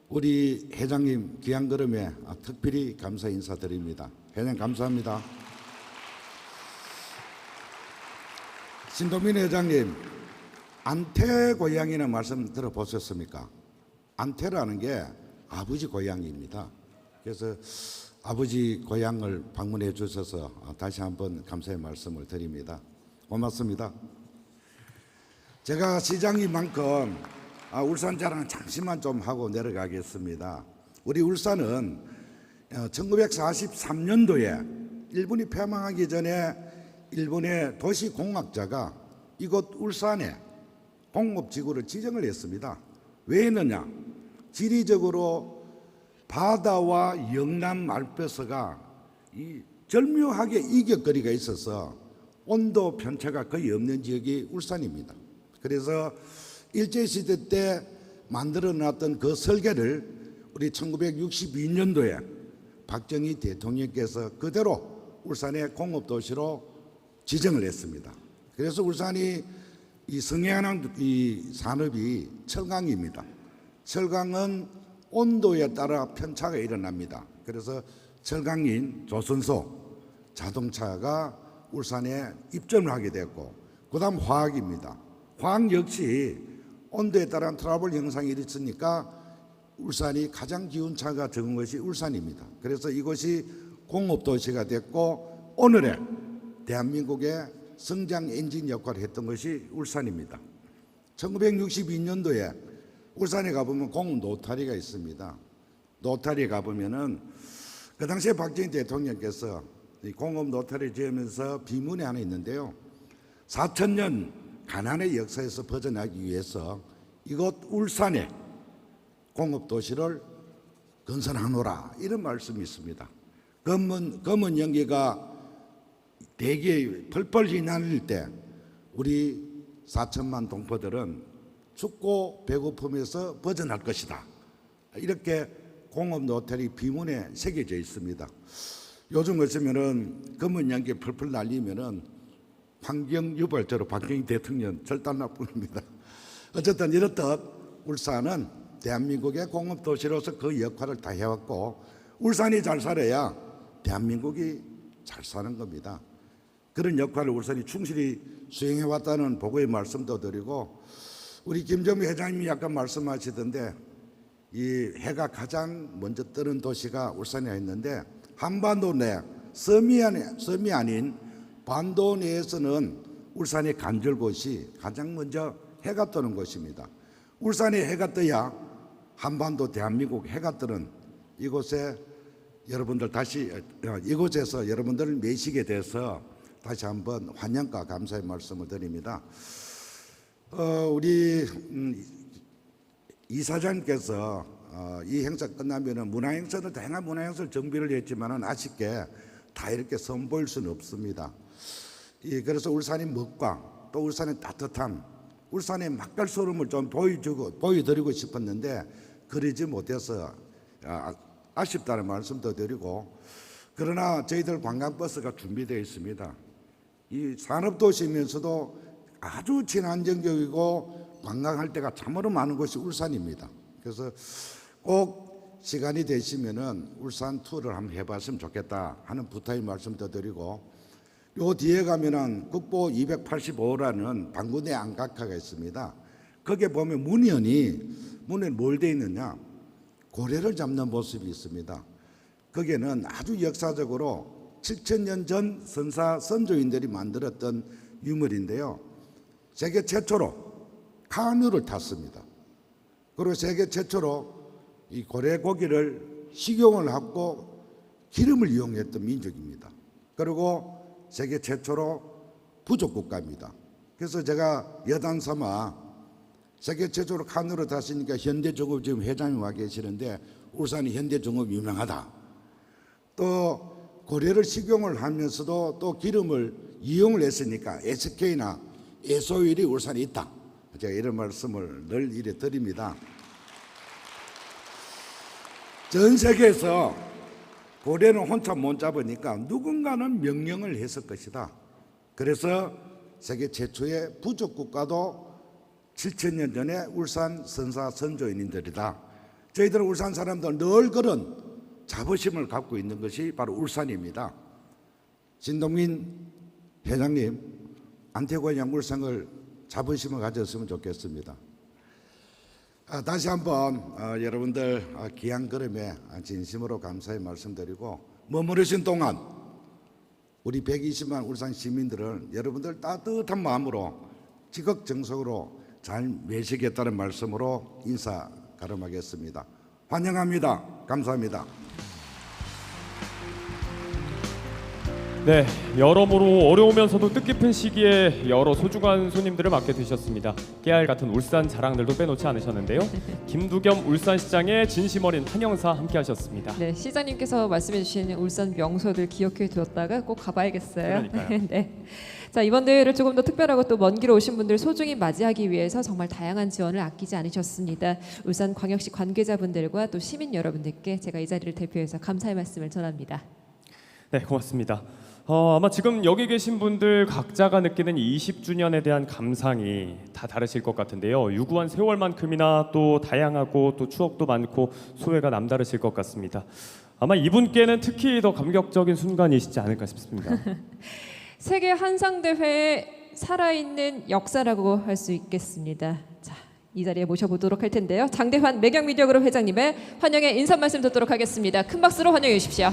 Speaker 6: 우리 회장님 귀한 걸음에 특별히 감사 인사드립니다. 회장 감사합니다. 진동빈 회장님, 안태 고향이라는 말씀 들어보셨습니까? 안태라는 게 아버지 고향입니다. 그래서 아버지 고향을 방문해 주셔서 다시 한번 감사의 말씀을 드립니다. 고맙습니다. 제가 시장인 만큼 울산 자랑 잠시만 좀 하고 내려가겠습니다. 우리 울산은 1943년도에 일본이 패망하기 전에 일본의 도시공학자가 이곳 울산에 공업지구를 지정을 했습니다. 왜 했느냐? 지리적으로 바다와 영남 말뼈서가 절묘하게 이격거리가 있어서 온도 편차가 거의 없는 지역이 울산입니다. 그래서 일제시대 때 만들어놨던 그 설계를 우리 1962년도에 박정희 대통령께서 그대로 울산의 공업도시로 지정을 했습니다. 그래서 울산이 이 성해안항 이 산업이 철강입니다. 철강은 온도에 따라 편차가 일어납니다. 그래서 철강인 조선소 자동차가 울산에 입점을 하게 됐고, 그 다음 화학입니다. 화학 역시 온도에 따른 트러블 현상이 일어났으니까 울산이 가장 기온차가 적은 것이 울산입니다. 그래서 이것이 공업도시가 됐고 오늘의 대한민국의 성장 엔진 역할을 했던 것이 울산입니다. 1962년도에 울산에 가보면 공업 노타리가 있습니다. 노타리에 가보면은 그 당시에 박정희 대통령께서 이 공업 노타리 지으면서 비문이 하나 있는데요. 4,000년 가난의 역사에서 벗어나기 위해서 이곳 울산에 공업 도시를 건설하노라, 이런 말씀이 있습니다. 검은 연기가 대기에 펄펄 휘날릴 때 우리 4천만 동포들은 춥고 배고픔에서 벗어날 것이다, 이렇게 공업 노태리 비문에 새겨져 있습니다. 요즘 보시면은 검은 연기 펄펄 날리면은 환경 유발자로 박정희 대통령 절단 나쁩니다. 어쨌든 이렇듯 울산은 대한민국의 공업 도시로서 그 역할을 다 해왔고, 울산이 잘 살아야 대한민국이 잘 사는 겁니다. 그런 역할을 울산이 충실히 수행해왔다는 보고의 말씀도 드리고, 우리 김정미 회장님이 약간 말씀하시던데 이 해가 가장 먼저 뜨는 도시가 울산이라 했는데, 한반도 내 섬이 아닌 반도 내에서는 울산의 간절곶이 가장 먼저 해가 뜨는 곳입니다. 울산에 해가 떠야 한반도 대한민국 해가 뜨는 이곳에 여러분들 이곳에서 여러분들을 모시게 돼서 다시 한번 환영과 감사의 말씀을 드립니다. 우리 이사장님께서 이 행사 끝나면은 문화행사는 다양한 문화행사를 정비를 했지만은 아쉽게 다 이렇게 선보일 수는 없습니다. 그래서 울산의 먹방, 또 울산의 따뜻함, 울산의 맛깔소름을 좀 보여드리고 싶었는데 그러지 못해서 아쉽다는 말씀도 드리고, 그러나 저희들 관광버스가 준비되어 있습니다. 이 산업도시면서도 아주 친환경적이고 관광할 때가 참으로 많은 곳이 울산입니다. 그래서 꼭 시간이 되시면은 울산 투어를 한번 해봤으면 좋겠다 하는 부탁의 말씀도 드리고, 요 뒤에 가면은 국보 285라는 방구내 안각화가 있습니다. 거기에 보면 문에 뭘 돼 있느냐, 고래를 잡는 모습이 있습니다. 거기에는 아주 역사적으로 7,000년 전 선사 선조인들이 만들었던 유물인데요, 세계 최초로 카누를 탔습니다. 그리고 세계 최초로 이 고래 고기를 식용을 하고 기름을 이용했던 민족입니다. 그리고 세계 최초로 부족 국가입니다. 그래서 제가 여담 삼아 세계 최초로 카누를 탔으니까 현대중업 지금 회장님 와 계시는데 울산이 현대중업 유명하다. 또 고래를 식용을 하면서도 또 기름을 이용을 했으니까 SK나 에소일이 울산에 있다. 제가 이런 말씀을 늘 이래 드립니다. 전 세계에서 고래는 혼자 못 잡으니까 누군가는 명령을 했을 것이다. 그래서 세계 최초의 부족 국가도 7,000년 전에 울산 선사 선조인들이다. 저희들은 울산 사람들 늘 그런 자부심을 갖고 있는 것이 바로 울산입니다. 신동민 회장님, 안태권 양물상을 자부심을 가졌으면 좋겠습니다. 다시 한번 여러분들 귀한 걸음에 진심으로 감사의 말씀드리고, 머무르신 동안 우리 120만 울산 시민들은 여러분들 따뜻한 마음으로 지극정성으로 잘 매시겠다는 말씀으로 인사 가름하겠습니다. 환영합니다. 감사합니다.
Speaker 1: 네, 여러모로 어려우면서도 뜻깊은 시기에 여러 소중한 손님들을 맡게 되셨습니다. 깨알 같은 울산 자랑들도 빼놓지 않으셨는데요. 김두겸 울산시장의 진심 어린 환영사 함께하셨습니다.
Speaker 2: 네, 시장님께서 말씀해주신 울산 명소들 기억해 두었다가 꼭 가봐야겠어요.
Speaker 1: 그러니까요.
Speaker 2: 네. 자, 이번 대회를 조금 더 특별하고 또 먼 길 오신 분들 소중히 맞이하기 위해서 정말 다양한 지원을 아끼지 않으셨습니다. 울산광역시 관계자분들과 또 시민 여러분들께 제가 이 자리를 대표해서 감사의 말씀을 전합니다.
Speaker 1: 네, 고맙습니다. 아마 지금 여기 계신 분들 각자가 느끼는 20주년에 대한 감상이 다 다르실 것 같은데요. 유구한 세월만큼이나 또 다양하고 또 추억도 많고 소회가 남다르실 것 같습니다. 아마 이분께는 특히 더 감격적인 순간이시지 않을까 싶습니다.
Speaker 2: 세계 한상대회의 살아있는 역사라고 할 수 있겠습니다. 자, 이 자리에 모셔보도록 할 텐데요. 장대환 매경미디어그룹 회장님의 환영의 인사 말씀 듣도록 하겠습니다. 큰 박수로 환영해 주십시오.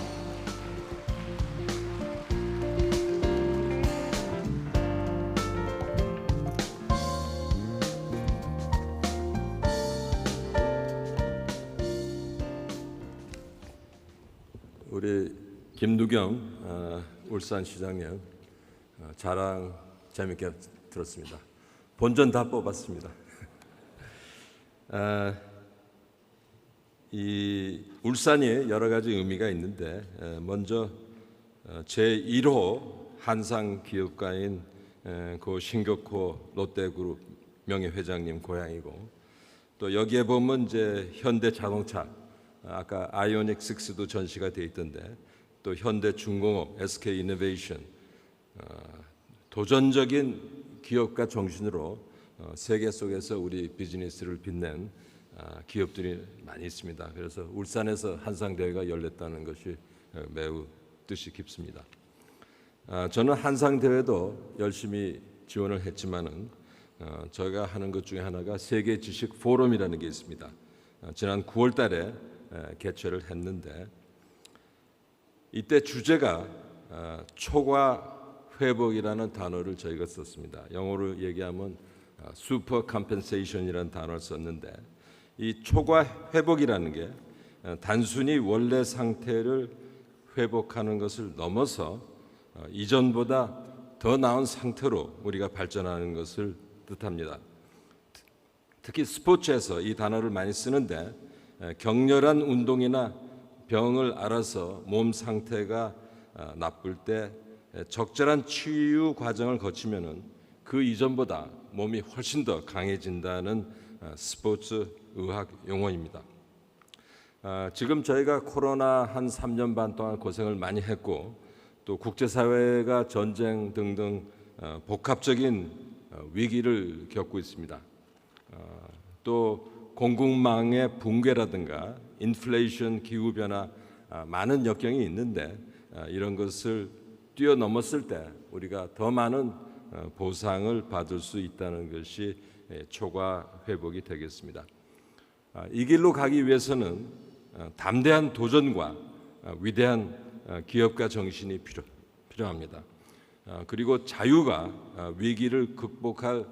Speaker 7: 우리 김두겸 울산시장님 자랑 재밌게 들었습니다. 본전 다 뽑았습니다. 이 울산이 여러 가지 의미가 있는데 먼저 제1호 한상기업가인 고 신격호 롯데그룹 명예회장님 고향이고, 또 여기에 보면 이제 현대자동차, 아까 아이오닉 6도 전시가 돼 있던데, 또 현대중공업, SK이노베이션, 도전적인 기업가 정신으로 세계 속에서 우리 비즈니스를 빛낸 기업들이 많이 있습니다. 그래서 울산에서 한상대회가 열렸다는 것이 매우 뜻이 깊습니다. 저는 한상대회도 열심히 지원을 했지만은 저희가 하는 것 중에 하나가 세계 지식 포럼이라는 게 있습니다. 지난 9월 달에 개최를 했는데, 이때 주제가 초과 회복이라는 단어를 저희가 썼습니다. 영어로 얘기하면 슈퍼 컴펜세이션이라는 단어를 썼는데, 이 초과 회복이라는 게 단순히 원래 상태를 회복하는 것을 넘어서 이전보다 더 나은 상태로 우리가 발전하는 것을 뜻합니다. 특히 스포츠에서 이 단어를 많이 쓰는데, 격렬한 운동이나 병을 앓아서 몸 상태가 나쁠 때 적절한 치유 과정을 거치면은 그 이전보다 몸이 훨씬 더 강해진다는 스포츠 의학 용어입니다. 지금 저희가 코로나 한 3년 반 동안 고생을 많이 했고, 또 국제사회가 전쟁 등등 복합적인 위기를 겪고 있습니다. 또 공급망의 붕괴라든가 인플레이션, 기후변화, 많은 역경이 있는데, 이런 것을 뛰어넘었을 때 우리가 더 많은 보상을 받을 수 있다는 것이 초과 회복이 되겠습니다. 이 길로 가기 위해서는 담대한 도전과 위대한 기업가 정신이 필요합니다. 그리고 자유가 위기를 극복할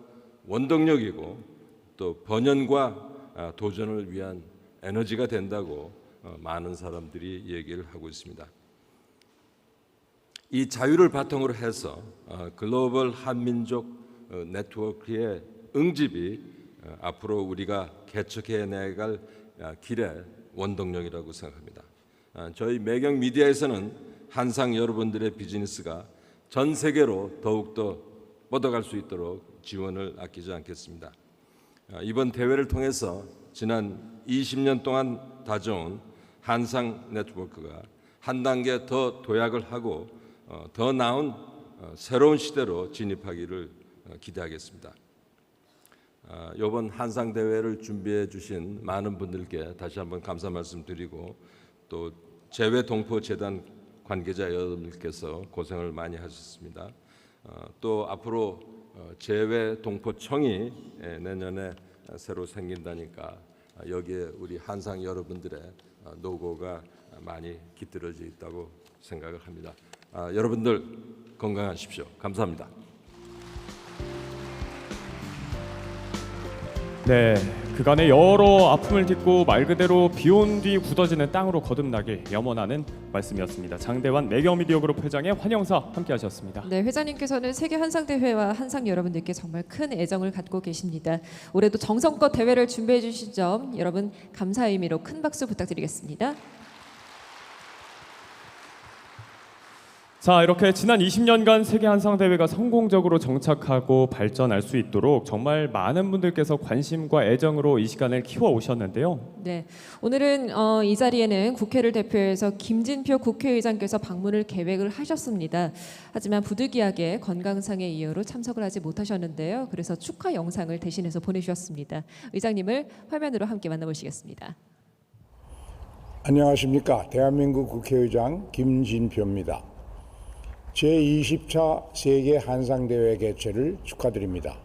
Speaker 7: 원동력이고, 또 번영과 도전을 위한 에너지가 된다고 많은 사람들이 얘기를 하고 있습니다. 이 자유를 바탕으로 해서 글로벌 한민족 네트워크의 응집이 앞으로 우리가 개척해 나갈 길의 원동력이라고 생각합니다. 저희 매경 미디어에서는 한상 여러분들의 비즈니스가 전 세계로 더욱더 뻗어갈 수 있도록 지원을 아끼지 않겠습니다. 이번 대회를 통해서 지난 20년 동안 다져온 한상 네트워크가 한 단계 더 도약을 하고 더 나은 새로운 시대로 진입하기를 기대하겠습니다. 이번 한상 대회를 준비해 주신 많은 분들께 다시 한번 감사 말씀드리고, 또 재외동포재단 관계자 여러분들께서 고생을 많이 하셨습니다. 또 앞으로 재외동포청이 내년에 새로 생긴다니까 여기에 우리 한상 여러분들의 노고가 많이 깃들어져 있다고 생각을 합니다. 여러분들 건강하십시오. 감사합니다.
Speaker 1: 네, 그간의 여러 아픔을 딛고 말 그대로 비온 뒤 굳어지는 땅으로 거듭나길 염원하는 말씀이었습니다. 장대환 매경미디어그룹 회장의 환영사 함께하셨습니다.
Speaker 2: 네, 회장님께서는 세계 한상대회와 한상 여러분들께 정말 큰 애정을 갖고 계십니다. 올해도 정성껏 대회를 준비해 주신 점 여러분 감사의 의미로 큰 박수 부탁드리겠습니다.
Speaker 1: 자, 이렇게 지난 20년간 세계 한상 대회가 성공적으로 정착하고 발전할 수 있도록 정말 많은 분들께서 관심과 애정으로 이 시간을 키워 오셨는데요.
Speaker 2: 네, 오늘은 이 자리에는 국회를 대표해서 김진표 국회의장께서 방문을 계획을 하셨습니다. 하지만 부득이하게 건강상의 이유로 참석을 하지 못하셨는데요. 그래서 축하 영상을 대신해서 보내주셨습니다. 의장님을 화면으로 함께 만나보시겠습니다.
Speaker 8: 안녕하십니까. 대한민국 국회의장 김진표입니다. 제20차 세계 한상대회 개최를 축하드립니다.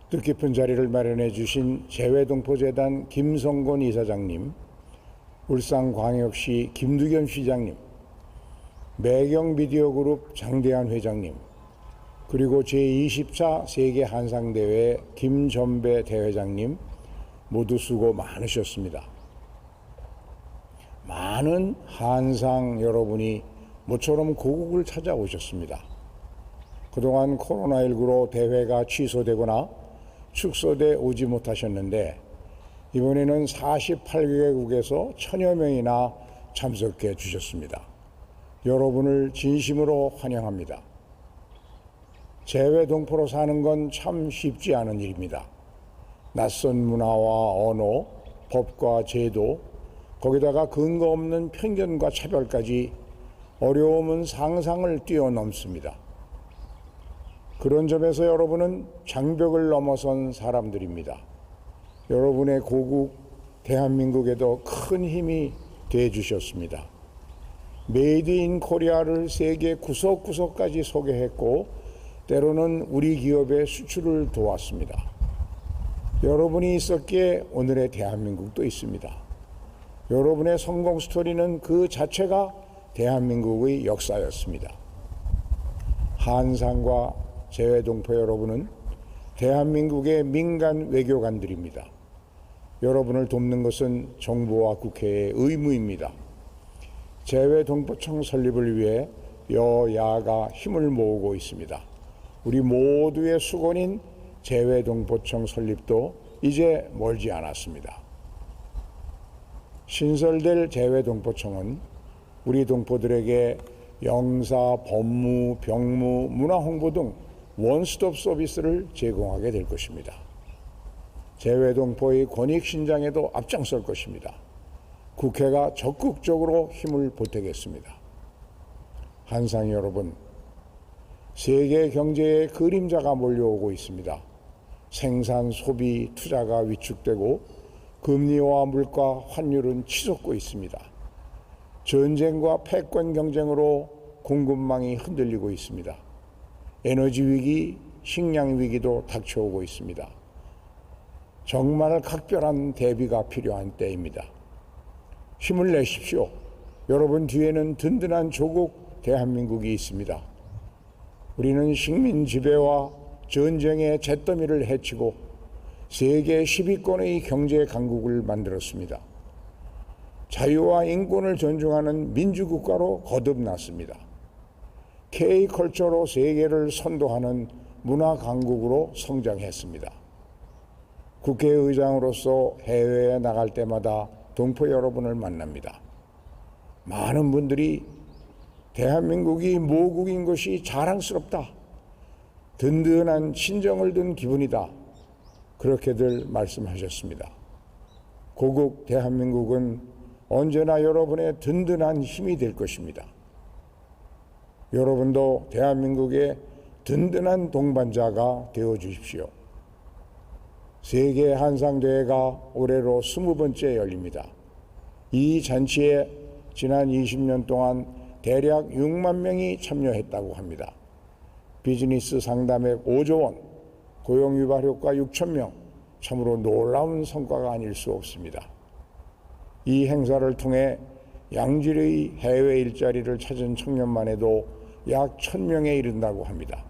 Speaker 8: 뜻깊은 자리를 마련해 주신 재외동포재단 김성곤 이사장님, 울산광역시 김두겸 시장님, 매경미디어그룹 장대환 회장님, 그리고 제20차 세계 한상대회 김전배 대회장님 모두 수고 많으셨습니다. 많은 많은 한상 여러분이 모처럼 고국을 찾아오셨습니다. 그동안 코로나19로 대회가 취소되거나 축소돼 오지 못하셨는데 이번에는 48개국에서 1000여 명이나 참석해 주셨습니다. 여러분을 진심으로 환영합니다. 재외 동포로 사는 건 참 쉽지 않은 일입니다. 낯선 문화와 언어, 법과 제도, 거기다가 근거 없는 편견과 차별까지 어려움은 상상을 뛰어넘습니다. 그런 점에서 여러분은 장벽을 넘어선 사람들입니다. 여러분의 고국 대한민국에도 큰 힘이 돼 주셨습니다. 메이드 인 코리아를 세계 구석구석까지 소개했고 때로는 우리 기업의 수출을 도왔습니다. 여러분이 있었기에 오늘의 대한민국도 있습니다. 여러분의 성공 스토리는 그 자체가 대한민국의 역사였습니다. 한상과 재외동포 여러분은 대한민국의 민간 외교관들입니다. 여러분을 돕는 것은 정부와 국회의 의무입니다. 재외동포청 설립을 위해 여야가 힘을 모으고 있습니다. 우리 모두의 수건인 재외동포청 설립도 이제 멀지 않았습니다. 신설될 재외동포청은 우리 동포들에게 영사, 법무, 병무, 문화홍보 등 원스톱 서비스를 제공하게 될 것입니다. 재외동포의 권익 신장에도 앞장설 것입니다. 국회가 적극적으로 힘을 보태겠습니다. 한상 여러분, 세계 경제에 그림자가 몰려오고 있습니다. 생산, 소비, 투자가 위축되고 금리와 물가, 환율은 치솟고 있습니다. 전쟁과 패권 경쟁으로 공급망이 흔들리고 있습니다. 에너지 위기, 식량 위기도 닥쳐오고 있습니다. 정말 각별한 대비가 필요한 때입니다. 힘을 내십시오. 여러분 뒤에는 든든한 조국 대한민국이 있습니다. 우리는 식민 지배와 전쟁의 잿더미를 헤치고 세계 10위권의 경제 강국을 만들었습니다. 자유와 인권을 존중하는 민주국가로 거듭났습니다. K컬처로 세계를 선도하는 문화 강국으로 성장했습니다. 국회의장으로서 해외에 나갈 때마다 동포 여러분을 만납니다. 많은 분들이 대한민국이 모국인 것이 자랑스럽다. 든든한 친정을 둔 기분이다. 그렇게들 말씀하셨습니다. 고국 대한민국은 언제나 여러분의 든든한 힘이 될 것입니다. 여러분도 대한민국의 든든한 동반자가 되어 주십시오. 세계 한상대회가 올해로 20번째 열립니다. 이 잔치에 지난 20년 동안 대략 6만 명이 참여했다고 합니다. 비즈니스 상담액 5조 원, 고용 유발 효과 6천 명, 참으로 놀라운 성과가 아닐 수 없습니다. 이 행사를 통해 양질의 해외 일자리를 찾은 청년만 해도 약 1,000명에 이른다고 합니다.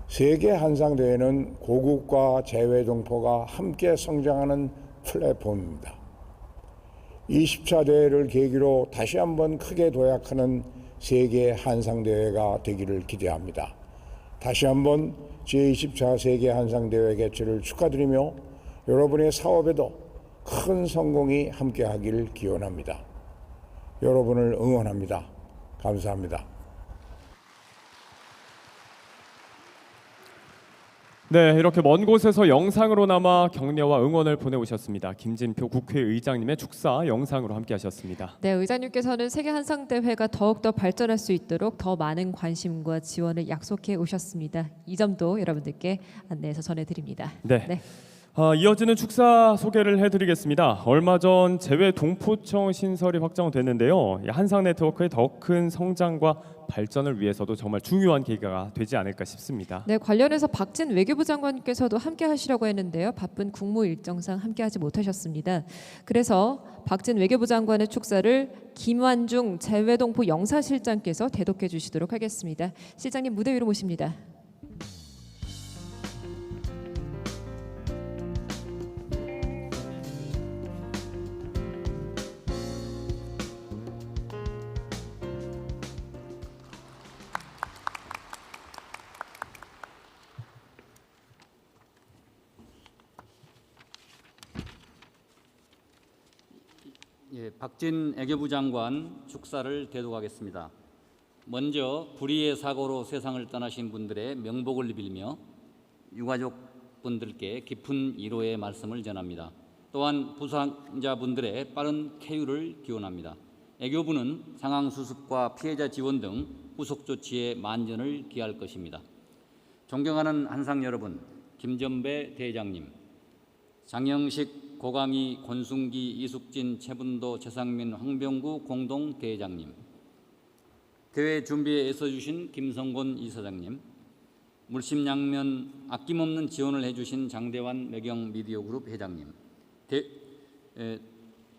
Speaker 8: 세계 한상대회는 고국과 재외동포가 함께 성장하는 플랫폼입니다. 20차 대회를 계기로 다시 한번 크게 도약하는 세계 한상대회가 되기를 기대합니다. 다시 한번 제20차 세계 한상대회 개최를 축하드리며 여러분의 사업에도 큰 성공이 함께하기를 기원합니다. 여러분을 응원합니다. 감사합니다.
Speaker 1: 네, 이렇게 먼 곳에서 영상으로나마 격려와 응원을 보내오셨습니다. 김진표 국회의장님의 축사 영상으로 함께하셨습니다.
Speaker 2: 네, 의장님께서는 세계 한상 대회가 더욱더 발전할 수 있도록 더 많은 관심과 지원을 약속해 오셨습니다. 이 점도 여러분들께 안내해서 전해드립니다.
Speaker 1: 네. 이어지는 축사 소개를 해드리겠습니다. 얼마 전 재외동포청 신설이 확정됐는데요. 한상 네트워크의 더 큰 성장과 발전을 위해서도 정말 중요한 계기가 되지 않을까 싶습니다.
Speaker 2: 네, 관련해서 박진 외교부 장관께서도 함께 하시려고 했는데요. 바쁜 국무 일정상 함께하지 못하셨습니다. 그래서 박진 외교부 장관의 축사를 김완중 재외동포 영사실장께서 대독해 주시도록 하겠습니다. 실장님 무대 위로 모십니다.
Speaker 9: 박진 애교부 장관 축사를 대독하겠습니다. 먼저 불의의 사고로 세상을 떠나신 분들의 명복을 빌며 유가족분들께 깊은 위로의 말씀을 전합니다. 또한 부상자분들의 빠른 쾌유를 기원합니다. 애교부는 상황 수습과 피해자 지원 등 후속 조치에 만전을 기할 것입니다. 존경하는 한상 여러분, 김전배 대회장님, 장영식, 고강희, 권순기, 이숙진, 최분도, 최상민, 황병구 공동 대회장님, 대회 준비에 애써주신 김성곤 이사장님, 물심양면 아낌없는 지원을 해주신 장대환 매경 미디어그룹 회장님,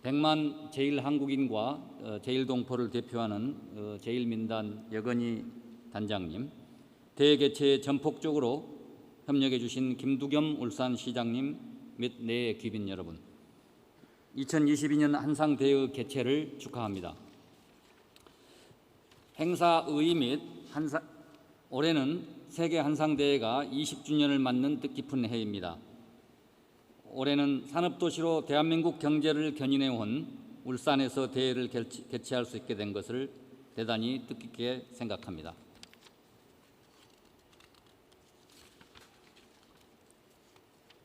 Speaker 9: 백만 제일한국인과 제일동포를 대표하는 제일민단 여건희 단장님, 대회 개최에 전폭적으로 협력해 주신 김두겸 울산시장님 및 내 귀빈 여러분, 2022년 한상대회 개최를 축하합니다. 행사의 및 올해는 세계 한상대회가 20주년을 맞는 뜻깊은 해입니다. 올해는 산업도시로 대한민국 경제를 견인해온 울산에서 대회를 개최할 수 있게 된 것을 대단히 뜻깊게 생각합니다.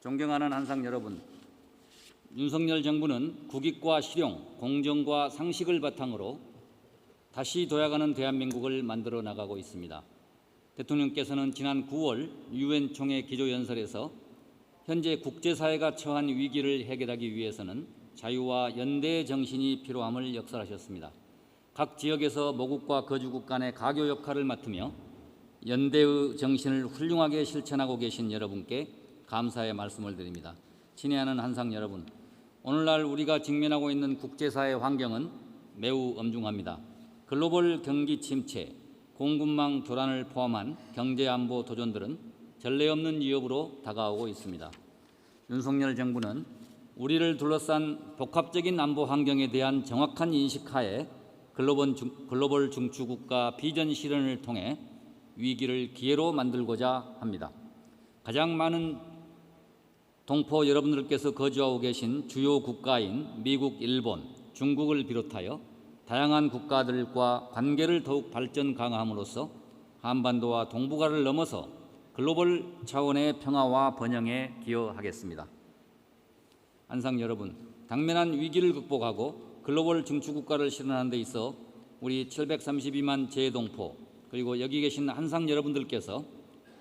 Speaker 9: 존경하는 한상 여러분, 윤석열 정부는 국익과 실용, 공정과 상식을 바탕으로 다시 도약하는 대한민국을 만들어 나가고 있습니다. 대통령께서는 지난 9월 유엔 총회 기조연설에서 현재 국제사회가 처한 위기를 해결하기 위해서는 자유와 연대의 정신이 필요함을 역설하셨습니다. 각 지역에서 모국과 거주국 간의 가교 역할을 맡으며 연대의 정신을 훌륭하게 실천하고 계신 여러분께 감사의 말씀을 드립니다. 친애하는 한상 여러분, 오늘날 우리가 직면하고 있는 국제사회 환경은 매우 엄중합니다. 글로벌 경기 침체, 공급망 교란을 포함한 경제안보 도전들은 전례 없는 위협으로 다가오고 있습니다. 윤석열 정부는 우리를 둘러싼 복합적인 안보 환경에 대한 정확한 인식하에 글로벌 중추국가 비전 실현을 통해 위기를 기회로 만들고자 합니다. 가장 많은 동포 여러분들께서 거주하고 계신 주요 국가인 미국, 일본, 중국을 비롯하여 다양한 국가들과 관계를 더욱 발전 강화함으로써 한반도와 동북아를 넘어서 글로벌 차원의 평화와 번영에 기여하겠습니다. 한상 여러분, 당면한 위기를 극복하고 글로벌 중추국가를 실현하는 데 있어 우리 732만 재동포 그리고 여기 계신 한상 여러분들께서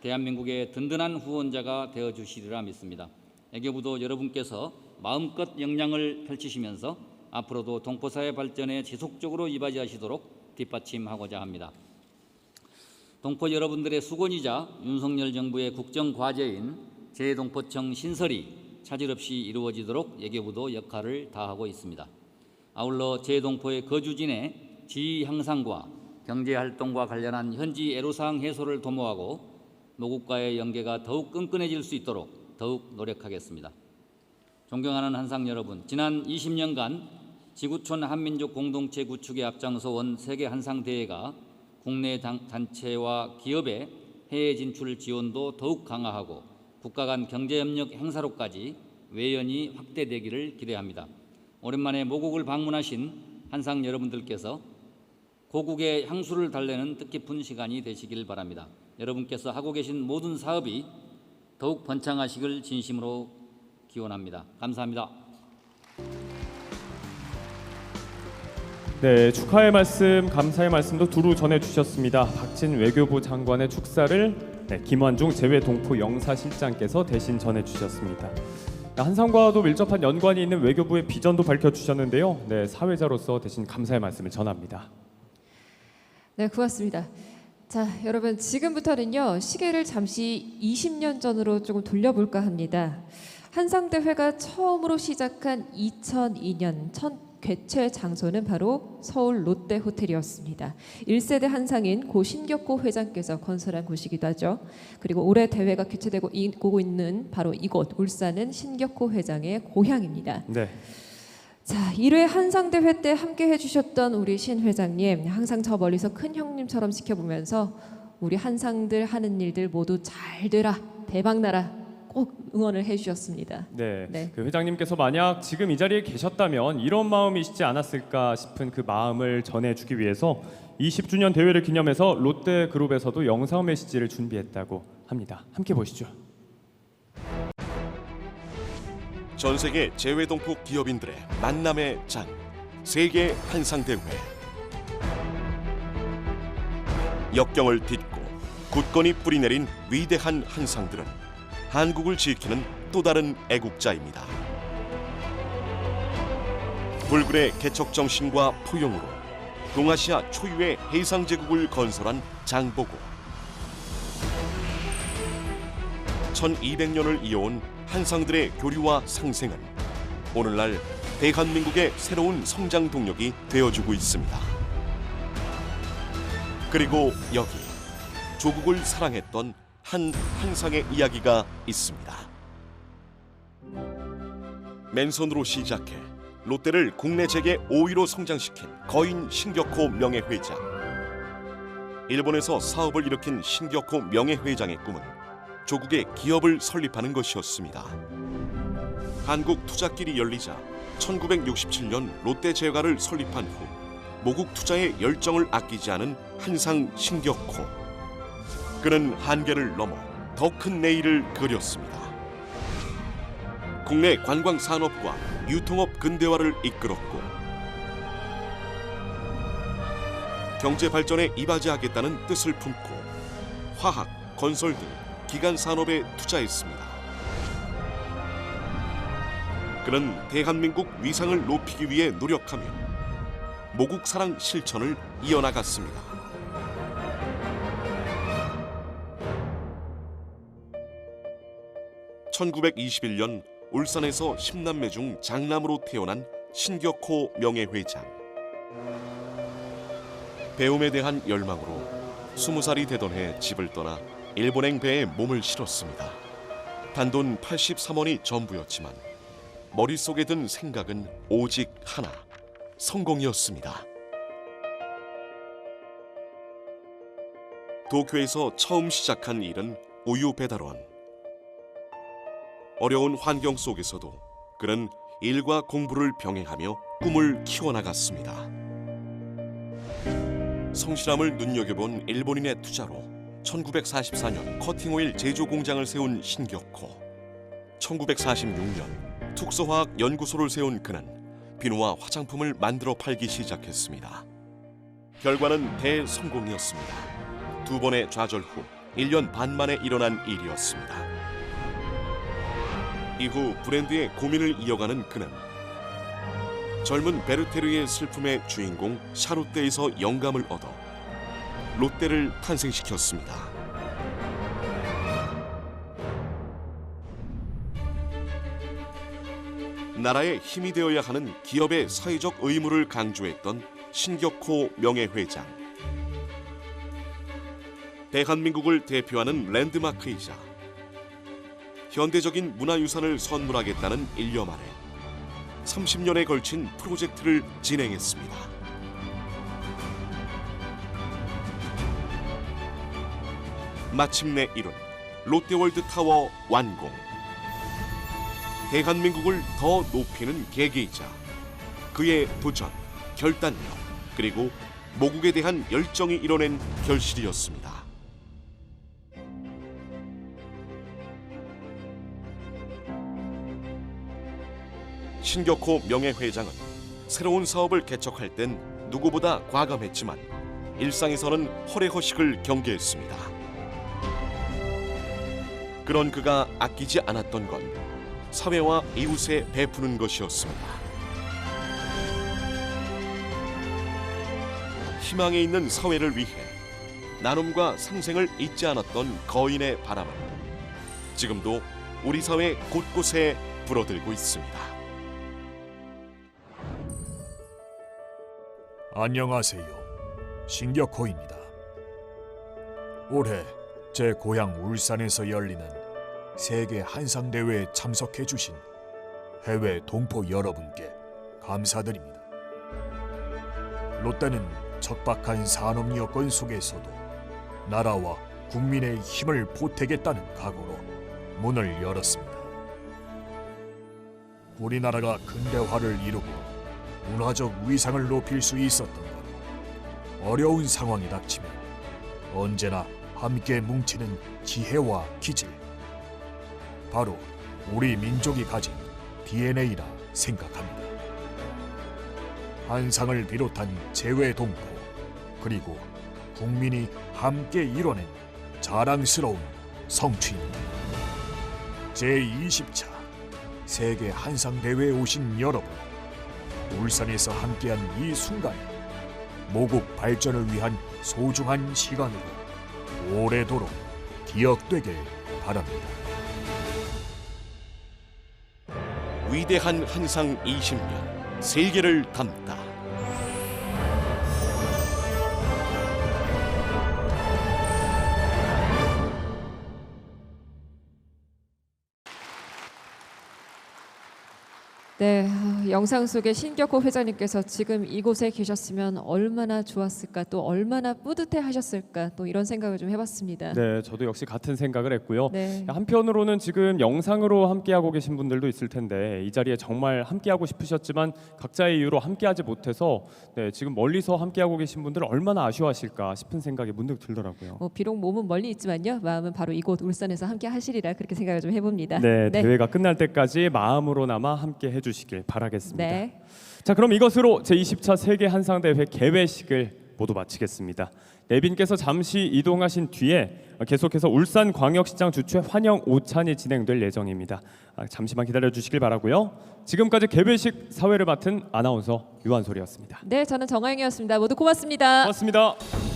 Speaker 9: 대한민국의 든든한 후원자가 되어주시리라 믿습니다. 애교부도 여러분께서 마음껏 역량을 펼치시면서 앞으로도 동포사회 발전에 지속적으로 이바지하시도록 뒷받침하고자 합니다. 동포 여러분들의 수건이자 윤석열 정부의 국정과제인 재동포청 신설이 차질 없이 이루어지도록 애교부도 역할을 다하고 있습니다. 아울러 재동포의 거주진의 지위 향상과 경제활동과 관련한 현지 애로사항 해소를 도모하고 모국과의 연계가 더욱 끈끈해질 수 있도록 더욱 노력하겠습니다. 존경하는 한상 여러분, 지난 20년간 지구촌 한민족 공동체 구축에 앞장서온 세계 한상대회가 국내 단체와 기업의 해외 진출 지원도 더욱 강화하고 국가 간 경제협력 행사로까지 외연히 확대되기를 기대합니다. 오랜만에 모국을 방문하신 한상 여러분들께서 고국의 향수를 달래는 뜻깊은 시간이 되시길 바랍니다. 여러분께서 하고 계신 모든 사업이 더욱 번창하시길 진심으로 기원합니다. 감사합니다.
Speaker 1: 네, 축하의 말씀, 감사의 말씀도 두루 전해주셨습니다. 박진 외교부 장관의 축사를 김환중 재외동포 영사실장께서 대신 전해주셨습니다. 한상과도 밀접한 연관이 있는 외교부의 비전도 밝혀주셨는데요. 네, 사회자로서 대신 감사의 말씀을 전합니다.
Speaker 2: 네, 고맙습니다. 자, 여러분 지금부터는요 시계를 잠시 20년 전으로 조금 돌려볼까 합니다. 한상대회가 처음으로 시작한 2002년 첫 개최 장소는 바로 서울 롯데호텔이었습니다. 1세대 한상인 고 신격호 회장께서 건설한 곳이기도 하죠. 그리고 올해 대회가 개최되고 있는 바로 이곳 울산은 신격호 회장의 고향입니다.
Speaker 1: 네.
Speaker 2: 자, 1회 한상대회 때 함께 해주셨던 우리 신 회장님, 항상 저 멀리서 큰 형님처럼 지켜보면서 우리 한상들 하는 일들 모두 잘 되라, 대박나라, 꼭 응원을 해주셨습니다.
Speaker 1: 네.
Speaker 2: 네.
Speaker 1: 그 회장님께서 만약 지금 이 자리에 계셨다면 이런 마음이시지 않았을까 싶은 그 마음을 전해주기 위해서 20주년 대회를 기념해서 롯데그룹에서도 영상 메시지를 준비했다고 합니다. 함께 보시죠.
Speaker 10: 전 세계 재외동포 기업인들의 만남의 장, 세계 한상대회. 역경을 딛고 굳건히 뿌리내린 위대한 한상들은 한국을 지키는 또 다른 애국자입니다. 불굴의 개척 정신과 포용으로 동아시아 초유의 해상 제국을 건설한 장보고. 1200년을 이어온 한상들의 교류와 상생은 오늘날 대한민국의 새로운 성장 동력이 되어주고 있습니다. 그리고 여기 조국을 사랑했던 한 한상의 이야기가 있습니다. 맨손으로 시작해 롯데를 국내 재계 5위로 성장시킨 거인 신격호 명예회장. 일본에서 사업을 일으킨 신격호 명예회장의 꿈은 조국의 기업을 설립하는 것이었습니다. 한국 투자길이 열리자 1967년 롯데제과를 설립한 후 모국 투자에 열정을 아끼지 않은 한상 신격호. 그는 한계를 넘어 더 큰 내일을 그렸습니다. 국내 관광 산업과 유통업 근대화를 이끌었고 경제 발전에 이바지하겠다는 뜻을 품고 화학, 건설 등 기간 산업에 투자했습니다. 그는 대한민국 위상을 높이기 위해 노력하며 모국 사랑 실천을 이어나갔습니다. (1921년) 울산에서 10남매 중 장남으로 태어난 신격호 명예회장. 배움에 대한 열망으로 20살이 되던 해 집을 떠나 일본행 배에 몸을 실었습니다. 단돈 83원이 전부였지만 머릿속에 든 생각은 오직 하나, 성공이었습니다. 도쿄에서 처음 시작한 일은 우유 배달원. 어려운 환경 속에서도 그는 일과 공부를 병행하며 꿈을 키워나갔습니다. 성실함을 눈여겨본 일본인의 투자로 1944년 커팅오일 제조 공장을 세운 신격호. 1946년 특수화학 연구소를 세운 그는 비누와 화장품을 만들어 팔기 시작했습니다. 결과는 대성공이었습니다. 2번의 좌절 후 1년 반 만에 일어난 일이었습니다. 이후 브랜드의 고민을 이어가는 그는 젊은 베르테르의 슬픔의 주인공 샤롯데에서 영감을 얻어 롯데를 탄생시켰습니다. 나라의 힘이 되어야 하는 기업의 사회적 의무를 강조했던 신격호 명예회장. 대한민국을 대표하는 랜드마크이자 현대적인 문화유산을 선물하겠다는 일념 아래 30년에 걸친 프로젝트를 진행했습니다. 마침내 이룬 롯데월드타워 완공. 대한민국을 더 높이는 계기이자 그의 도전, 결단력, 그리고 모국에 대한 열정이 이뤄낸 결실이었습니다. 신격호 명예회장은 새로운 사업을 개척할 땐 누구보다 과감했지만 일상에서는 허례허식을 경계했습니다. 그런 그가 아끼지 않았던 건 사회와 이웃에 베푸는 것이었습니다. 희망에 있는 사회를 위해 나눔과 상생을 잊지 않았던 거인의 바람은 지금도 우리 사회 곳곳에 불어들고 있습니다.
Speaker 11: 안녕하세요. 신격호입니다. 올해 제 고향 울산에서 열리는 세계 한상대회에 참석해 주신 해외 동포 여러분께 감사드립니다. 롯데는 척박한 산업 여건 속에서도 나라와 국민의 힘을 보태겠다는 각오로 문을 열었습니다. 우리나라가 근대화를 이루고 문화적 위상을 높일 수 있었던 것. 어려운 상황이 닥치면 언제나 함께 뭉치는 지혜와 기질. 바로 우리 민족이 가진 DNA라 생각합니다. 한상을 비롯한 재외 동포 그리고 국민이 함께 이뤄낸 자랑스러운 성취입니다. 제20차 세계 한상대회에 오신 여러분, 울산에서 함께한 이 순간이 모국 발전을 위한 소중한 시간으로 오래도록 기억되길 바랍니다.
Speaker 10: 위대한 한상 20년, 세계를 담다.
Speaker 2: 네, 영상 속에 신격호 회장님께서 지금 이곳에 계셨으면 얼마나 좋았을까, 또 얼마나 뿌듯해하셨을까, 또 이런 생각을 좀 해봤습니다.
Speaker 1: 네, 저도 역시 같은 생각을 했고요.
Speaker 2: 네.
Speaker 1: 한편으로는 지금 영상으로 함께하고 계신 분들도 있을 텐데 이 자리에 정말 함께하고 싶으셨지만 각자의 이유로 함께하지 못해서 지금 멀리서 함께하고 계신 분들 얼마나 아쉬워하실까 싶은 생각이 문득 들더라고요.
Speaker 2: 비록 몸은 멀리 있지만요, 마음은 바로 이곳 울산에서 함께하시리라 그렇게 생각을 좀 해봅니다.
Speaker 1: 네, 대회가 끝날 때까지 마음으로나마 함께 해주시길 바라겠습니다.
Speaker 2: 네.
Speaker 1: 자, 그럼 이것으로 제20차 세계 한상대회 개회식을 모두 마치겠습니다. 내빈께서 잠시 이동하신 뒤에 계속해서 울산광역시장 주최 환영 오찬이 진행될 예정입니다. 잠시만 기다려주시길 바라고요. 지금까지 개회식 사회를 맡은 아나운서 유한솔이었습니다.
Speaker 2: 네, 저는 정하영이었습니다. 모두 고맙습니다.
Speaker 1: 고맙습니다.